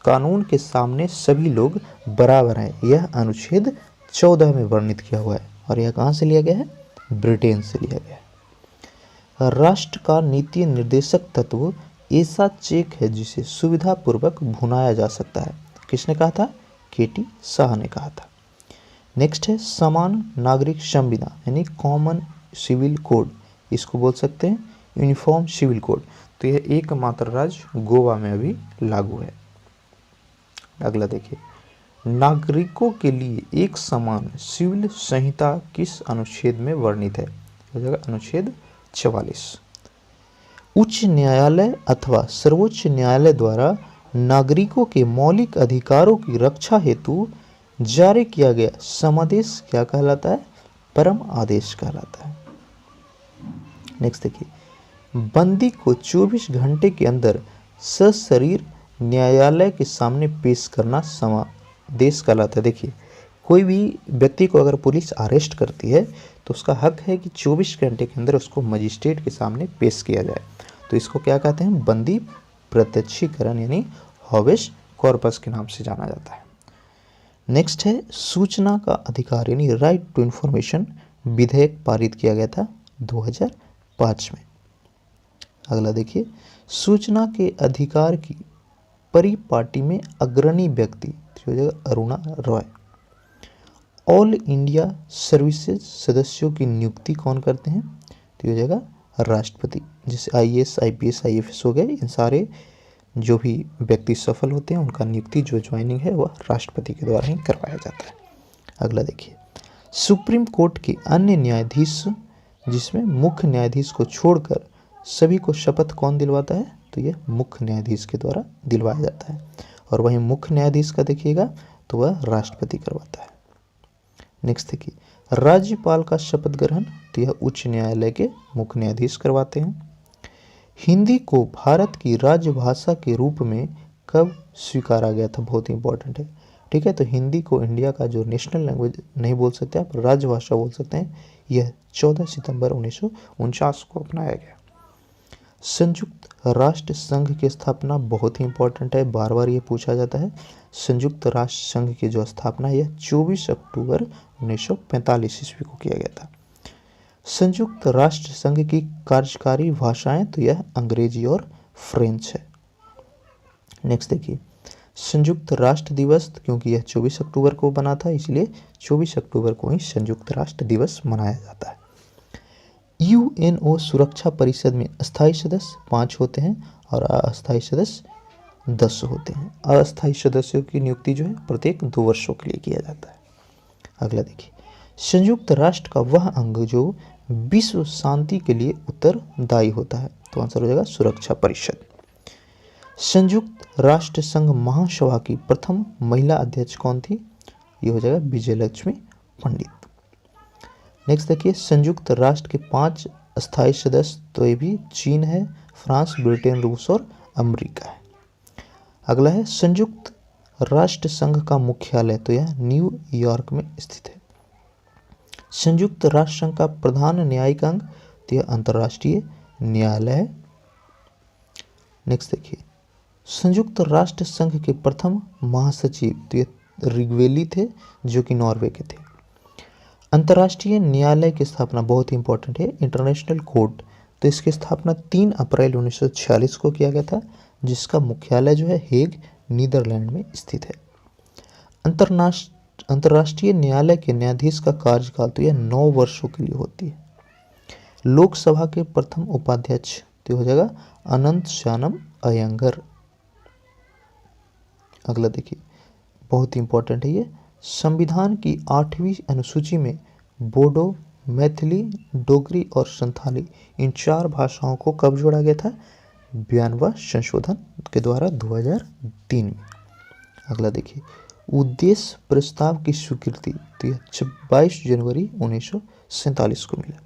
Speaker 1: कानून के सामने सभी लोग बराबर हैं, यह अनुच्छेद 14 में वर्णित किया हुआ है और यह कहाँ से लिया गया है? ब्रिटेन से लिया गया है। राष्ट्र का नीति निर्देशक तत्व ऐसा चेक है जिसे सुविधापूर्वक भुनाया जा सकता है। किसने कहा था? केटी शाह ने कहा था। नेक्स्ट है समान नागरिक संविधान, यानी कॉमन सिविल कोड, इसको बोल सकते हैं यूनिफॉर्म सिविल कोड। तो यह एकमात्र राज्य गोवा में अभी लागू है। अगला देखिए नागरिकों के लिए एक समान सिविल संहिता किस अनुच्छेद में वर्णित है? अनुच्छेद 44। उच्च न्यायालय अथवा सर्वोच्च न्यायालय द्वारा नागरिकों के मौलिक अधिकारों की रक्षा हेतु जारी किया गया समादेश क्या कहलाता है? परम आदेश कहलाता है। नेक्स्ट देखिए बंदी को 24 घंटे के अंदर सशरीर न्यायालय के सामने पेश करना समादेश कहलाता है। देखिए कोई भी व्यक्ति को अगर पुलिस अरेस्ट करती है तो उसका हक है कि 24 घंटे के अंदर उसको मजिस्ट्रेट के सामने पेश किया जाए, तो इसको क्या कहते हैं? बंदी प्रत्यक्षीकरण, यानी हॉबेस कॉर्पस के नाम से जाना जाता है। नेक्स्ट है सूचना का अधिकार, यानी राइट टू इंफॉर्मेशन विधेयक पारित किया गया था 2005 में। अगला देखिए सूचना के अधिकार की परिपाटी में अग्रणी व्यक्ति हो जाएगा Aruna Roy. All India services सदस्यों की नियुक्ति कौन करते हैं? तो हो जाएगा राष्ट्रपति। जैसे IAS IPS IFS हो गए, इन सारे जो भी व्यक्ति सफल होते हैं उनका नियुक्ति जो ज्वाइनिंग है वह राष्ट्रपति के द्वारा ही करवाया जाता है। अगला देखिए सुप्रीम कोर्ट के अन्य न्यायाधीश जिसमें मुख्य न्यायाधीश को छोड़कर सभी को शपथ कौन दिलवाता है? तो यह मुख्य न्यायाधीश के द्वारा दिलवाया जाता है, और वहीं मुख्य न्यायाधीश का देखिएगा तो वह राष्ट्रपति करवाता है। नेक्स्ट देखिए राज्यपाल का शपथ ग्रहण तो यह उच्च न्यायालय के मुख्य न्यायाधीश करवाते हैं। हिंदी को भारत की राजभाषा के रूप में कब स्वीकारा गया था? बहुत ही इंपॉर्टेंट है। ठीक है, तो हिंदी को इंडिया का जो नेशनल लैंग्वेज नहीं बोल सकते आप, राजभाषा बोल सकते हैं। यह 14 सितंबर 1949 को अपनाया गया। संयुक्त राष्ट्र संघ की स्थापना बहुत ही इंपॉर्टेंट है, बार बार ये पूछा जाता है। संयुक्त राष्ट्र संघ की जो स्थापना यह 24 अक्टूबर 1945 ईस्वी को किया गया था। संयुक्त राष्ट्र संघ की कार्यकारी भाषाएं तो यह अंग्रेजी और फ्रेंच है। नेक्स्ट देखिए संयुक्त राष्ट्र दिवस, क्योंकि यह 24 अक्टूबर को बना था इसलिए 24 अक्टूबर को ही संयुक्त राष्ट्र दिवस मनाया जाता है। UNO सुरक्षा परिषद में स्थायी सदस्य 5 होते हैं और अस्थायी सदस्य 10 होते हैं। अस्थायी सदस्यों की नियुक्ति जो है प्रत्येक 2 वर्षों के लिए किया जाता है। अगला देखिए संयुक्त राष्ट्र का वह अंग जो विश्व शांति के लिए उत्तरदायी होता है, तो आंसर हो जाएगा सुरक्षा परिषद। संयुक्त राष्ट्र संघ महासभा की प्रथम महिला अध्यक्ष कौन थी? ये हो जाएगा विजय लक्ष्मी पंडित। नेक्स्ट देखिए संयुक्त राष्ट्र के 5 अस्थायी सदस्य तो ये भी चीन है, फ्रांस, ब्रिटेन, रूस और अमेरिका है। अगला है संयुक्त राष्ट्र संघ का मुख्यालय, तो यह न्यूयॉर्क में स्थित है। संयुक्त राष्ट्र संघ का प्रधान न्यायिक अंग, तो यह अंतर्राष्ट्रीय न्यायालय है। नेक्स्ट देखिए, संयुक्त राष्ट्र संघ के प्रथम महासचिव, तो यह रिग्वेली थे, जो कि नॉर्वे के थे। अंतर्राष्ट्रीय न्यायालय की स्थापना बहुत ही इंपॉर्टेंट है, इंटरनेशनल कोर्ट, तो इसकी स्थापना 3 अप्रैल 1946 को किया गया था, जिसका मुख्यालय जो है हेग, नीदरलैंड में स्थित है। अंतर्राष्ट्रीय न्यायालय के न्यायाधीश का कार्यकाल, तो यह 9 वर्षों के लिए होती है। लोकसभा के प्रथम उपाध्यक्ष, तो हो जाएगा अनंत शानम अयंगर। अगला देखिए, बहुत ही इंपॉर्टेंट है ये, संविधान की 8वीं अनुसूची में बोडो, मैथिली, डोगरी और संथाली इन 4 भाषाओं को कब जोड़ा गया था? 92वां संशोधन के द्वारा 2003 में। अगला देखिए, उद्देश्य प्रस्ताव की स्वीकृति, तो यह 22 जनवरी 1947 को मिला।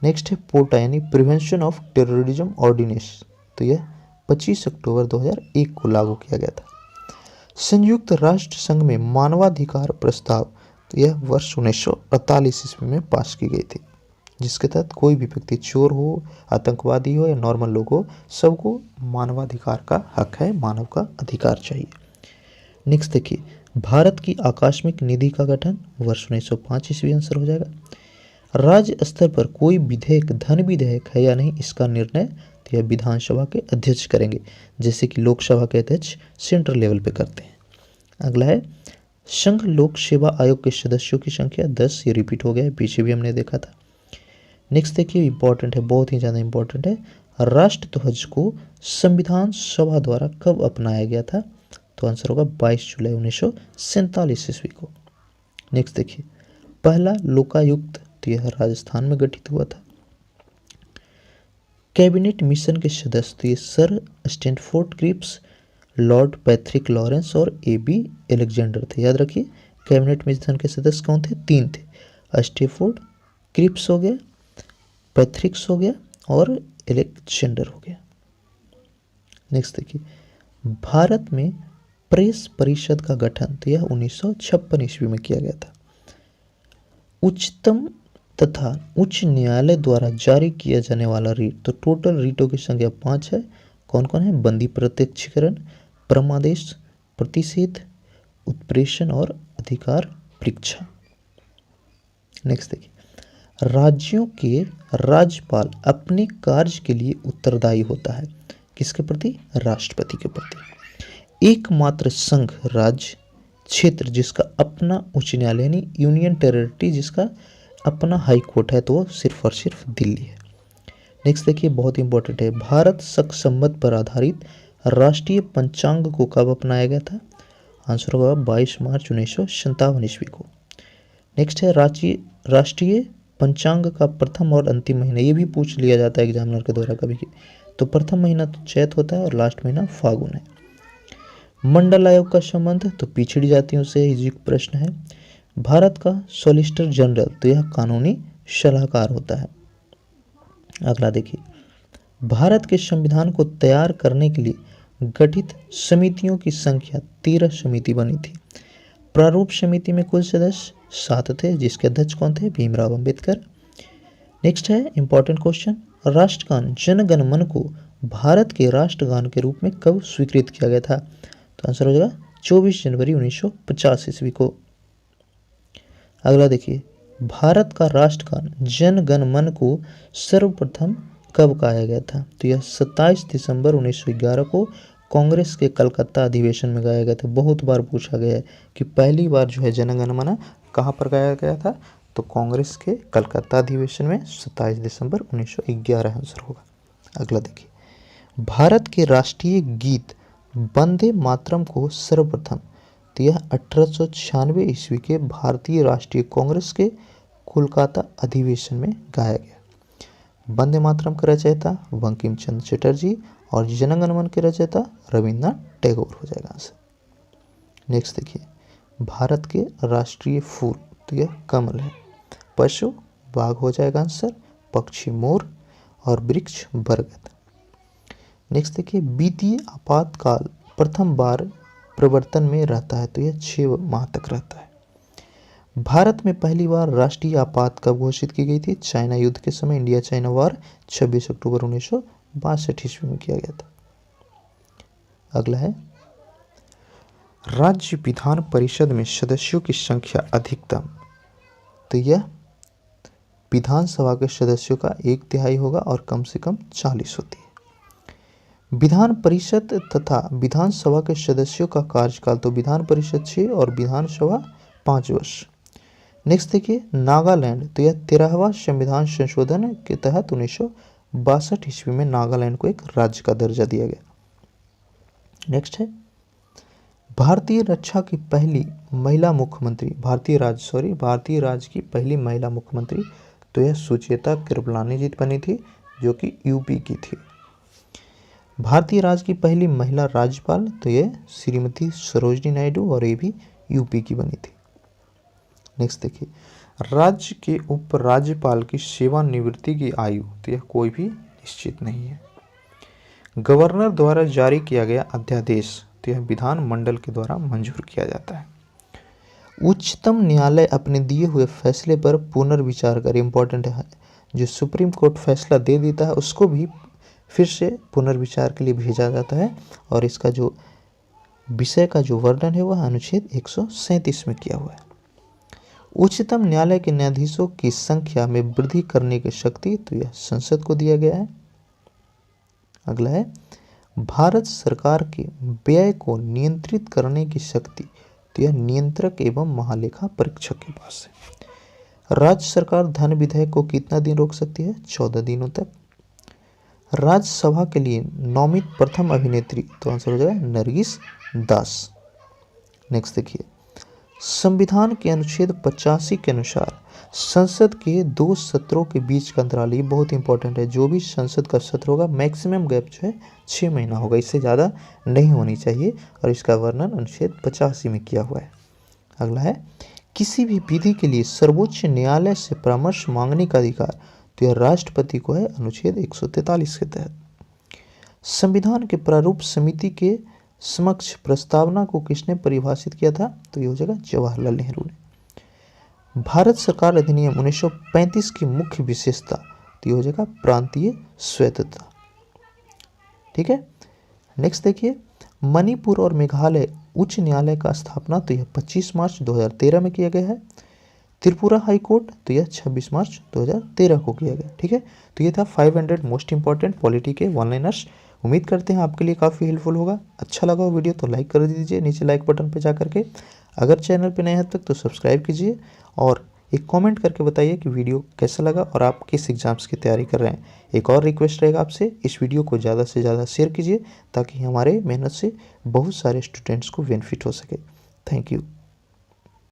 Speaker 1: नेक्स्ट है पोटा यानी प्रिवेंशन ऑफ टेररिज्म ऑर्डिनेंस, तो यह 25 अक्टूबर 2001 को लागू किया गया था। संयुक्त राष्ट्र संघ में मानवाधिकार प्रस्ताव, तो यह वर्ष 1948 ईस्वी में पास की गई थी, जिसके तहत कोई भी व्यक्ति चोर हो, आतंकवादी हो या नॉर्मल लोग हो, सबको मानवाधिकार का हक है, मानव का अधिकार चाहिए। नेक्स्ट देखिए, भारत की आकस्मिक निधि का गठन वर्ष 1905 ईस्वी आंसर हो जाएगा। राज्य स्तर पर कोई विधेयक धन विधेयक है या नहीं, इसका निर्णय तो यह विधानसभा के अध्यक्ष करेंगे, जैसे कि लोकसभा के अध्यक्ष सेंट्रल लेवल पे करते हैं। अगला है संघ लोक सेवा आयोग के सदस्यों की संख्या 10, ये रिपीट हो गया है, पीछे भी हमने देखा था। नेक्स्ट देखिए, इंपॉर्टेंट है, बहुत ही ज़्यादा इंपॉर्टेंट है, राष्ट्रध्वज को संविधान सभा द्वारा कब अपनाया गया था? तो आंसर होगा 22 जुलाई 1947 ईस्वी को। नेक्स्ट देखिए, पहला लोकायुक्त, तो यह राजस्थान में गठित हुआ था। कैबिनेट मिशन के सदस्य, तो ये sir Stanford Cripps, Lord Patrick Lawrence और ए.बी. एलेक्जेंडर थे। याद रखिए, कैबिनेट मिशन के सदस्य कौन थे? 3 थे, स्टैनफोर्ड क्रिप्स हो गया, पैट्रिक्स हो गया और एलेक्जेंडर हो गया। नेक्स्ट देखिए, भारत में प्रेस परिषद का गठन, तो यह 1956 ईस्वी में किया गया था। उच्चतम तथा उच्च न्यायालय द्वारा जारी किया जाने वाला रीट, तो टोटल रीटों की संख्या 5 है। कौन कौन है? बंदी प्रत्यक्षीकरण, परमादेश, प्रतिषेध, उत्प्रेषण और अधिकार परीक्षा। नेक्स्ट देखिए, राज्यों के राज्यपाल अपने कार्य के लिए उत्तरदायी होता है, किसके प्रति? राष्ट्रपति के प्रति। एकमात्र संघ राज्य क्षेत्र जिसका अपना उच्च न्यायालय यानी यूनियन टेरिटरी जिसका अपना हाई कोर्ट है, तो वो सिर्फ और सिर्फ दिल्ली है। नेक्स्ट देखिए, बहुत इंपॉर्टेंट है, भारत शक संवत पर आधारित राष्ट्रीय पंचांग को कब अपनाया गया था? आंसर होगा 22 मार्च 1957 ईस्वी को। नेक्स्ट है राष्ट्रीय पंचांग का प्रथम और अंतिम महीना, ये भी पूछ लिया जाता है एग्जामिनर के द्वारा कभी, तो प्रथम महीना तो चैत होता है और लास्ट महीना फागुन है। मंडल आयोग का संबंध, तो पिछड़ी जातियों से युक्त प्रश्न है। भारत का सॉलिसिटर जनरल, तो यह कानूनी सलाहकार होता है। अगला देखिए, भारत के संविधान को तैयार करने के लिए गठित समितियों की संख्या 13 समिति बनी थी। प्रारूप समिति में कुल सदस्य 7 थे, जिसके अध्यक्ष कौन थे? भीमराव अंबेडकर। नेक्स्ट है इंपॉर्टेंट क्वेश्चन, राष्ट्रगान जन गण मन को भारत के राष्ट्रगान के रूप में कब स्वीकृत किया गया था? तो आंसर हो जाएगा 24 जनवरी 1950 ईस्वी को। अगला देखिए, भारत का राष्ट्रगान जन गण मन को सर्वप्रथम कब गाया गया था? तो यह 27 दिसंबर 1911 को कांग्रेस के कलकत्ता अधिवेशन में गाया गया था। बहुत बार पूछा गया है कि पहली बार जो है जन गण मन कहाँ पर गाया गया था? तो कांग्रेस के कलकत्ता अधिवेशन में 27 दिसंबर 1911 आंसर होगा। अगला देखिए, भारत के राष्ट्रीय गीत वंदे मातरम को सर्वप्रथम, तो यह 1896 ईस्वी के भारतीय राष्ट्रीय कांग्रेस के कोलकाता अधिवेशन में गाया गया। वंदे मातरम के रचयिता बंकिम चंद्र चटर्जी और जनगण मन के रचयिता रविन्द्रनाथ टैगोर हो जाएगा आंसर। नेक्स्ट देखिए, भारत के राष्ट्रीय फूल, तो यह कमल है। पशु बाघ हो जाएगा आंसर, पक्षी मोर और वृक्ष बरगद। नेक्स्ट देखिए, वित्तीय आपातकाल प्रथम बार प्रवर्तन में रहता है? तो यह 6 माह तक रहता है। भारत में पहली बार राष्ट्रीय आपात कब घोषित की गई थी? चाइना युद्ध के समय इंडिया चाइना वॉर 26 अक्टूबर 1962 ईस्वी में किया गया था। अगला है, राज्य विधान परिषद में सदस्यों की संख्या अधिकतम? तो यह विधानसभा के सदस्यों का 1/3 होगा और कम से कम 40 होती है। विधान परिषद तथा विधानसभा के सदस्यों का कार्यकाल, तो विधान परिषद 6 और विधानसभा 5 वर्ष। नेक्स्ट देखिए, नागालैंड, तो यह 13वां संविधान संशोधन के तहत 1962 ईस्वी में नागालैंड को एक राज्य का दर्जा दिया गया। नेक्स्ट है, भारतीय रक्षा की पहली महिला मुख्यमंत्री, भारतीय राज्य की पहली महिला मुख्यमंत्री, तो यह सुचेता कृपलानी जी बनी थी, जो कि यूपी की थी। भारतीय राज्य की पहली महिला राज्यपाल, तो यह श्रीमती सरोजिनी नायडू, और ये भी यूपी की बनी थी। नेक्स्ट देखिए, राज्य के उपराज्यपाल की सेवानिवृत्ति की आयु, तो यह कोई भी निश्चित नहीं है। गवर्नर द्वारा जारी किया गया अध्यादेश, तो यह विधानमंडल के द्वारा मंजूर किया जाता है। उच्चतम न्यायालय अपने दिए हुए फैसले पर पुनर्विचार कर, इंपॉर्टेंट है, जो सुप्रीम कोर्ट फैसला दे देता है उसको भी फिर से पुनर्विचार के लिए भेजा जाता है, और इसका जो विषय का जो वर्णन है वह अनुच्छेद 137 में किया हुआ है। उच्चतम न्यायालय के न्यायाधीशों की संख्या में वृद्धि करने की शक्ति, तो यह संसद को दिया गया है। अगला है, भारत सरकार के व्यय को नियंत्रित करने की शक्ति, तो यह नियंत्रक एवं महालेखा परीक्षक के पास है। राज्य सरकार धन विधेयक को कितना दिन रोक सकती है? 14 दिनों तक। राज्यसभा के लिए नामित प्रथम अभिनेत्री, तो आंसर हो जाएगा नरगिस दास। नेक्स्ट देखिए, संविधान के अनुच्छेद 85 के अनुसार संसद के 2 सत्रों के बीच का अंतराल, ये बहुत इंपॉर्टेंट है, जो भी संसद का सत्र होगा मैक्सिमम गैप जो है 6 महीना होगा, इससे ज़्यादा नहीं होनी चाहिए, और इसका वर्णन अनुच्छेद 85 में किया हुआ है। अगला है, किसी भी विधि के लिए सर्वोच्च न्यायालय से परामर्श मांगने का अधिकार, तो यह राष्ट्रपति को है, अनुच्छेद 143 के तहत। संविधान के प्रारूप समिति के समक्ष प्रस्तावना को किसने परिभाषित किया था? तो ये हो जाएगा जवाहरलाल नेहरू ने। भारत सरकार अधिनियम 1935 की मुख्य विशेषता, तो ये हो जाएगा प्रांतीय स्वायत्तता। ठीक है। नेक्स्ट देखिए, मणिपुर और मेघालय उच्च न्यायालय का स्थापना, तो यह 25 मार्च 2013 में किया गया है। त्रिपुरा हाई कोर्ट, तो यह 26 मार्च 2013 को किया गया। ठीक है, तो ये था 500 मोस्ट इंपॉर्टेंट पॉलिटी के वन लाइनर्स। उम्मीद करते हैं आपके लिए काफ़ी हेल्पफुल होगा। अच्छा लगा हो वीडियो तो लाइक कर दीजिए नीचे लाइक बटन पे जा करके। अगर चैनल पे नए हैं तक तो सब्सक्राइब कीजिए, और एक कमेंट करके बताइए कि वीडियो कैसा लगा और आप किस एग्ज़ाम्स की तैयारी कर रहे हैं। एक और रिक्वेस्ट रहेगा आपसे, इस वीडियो को ज़्यादा से ज़्यादा शेयर कीजिए ताकि हमारे मेहनत से बहुत सारे स्टूडेंट्स को बेनिफिट हो सके। Thank you.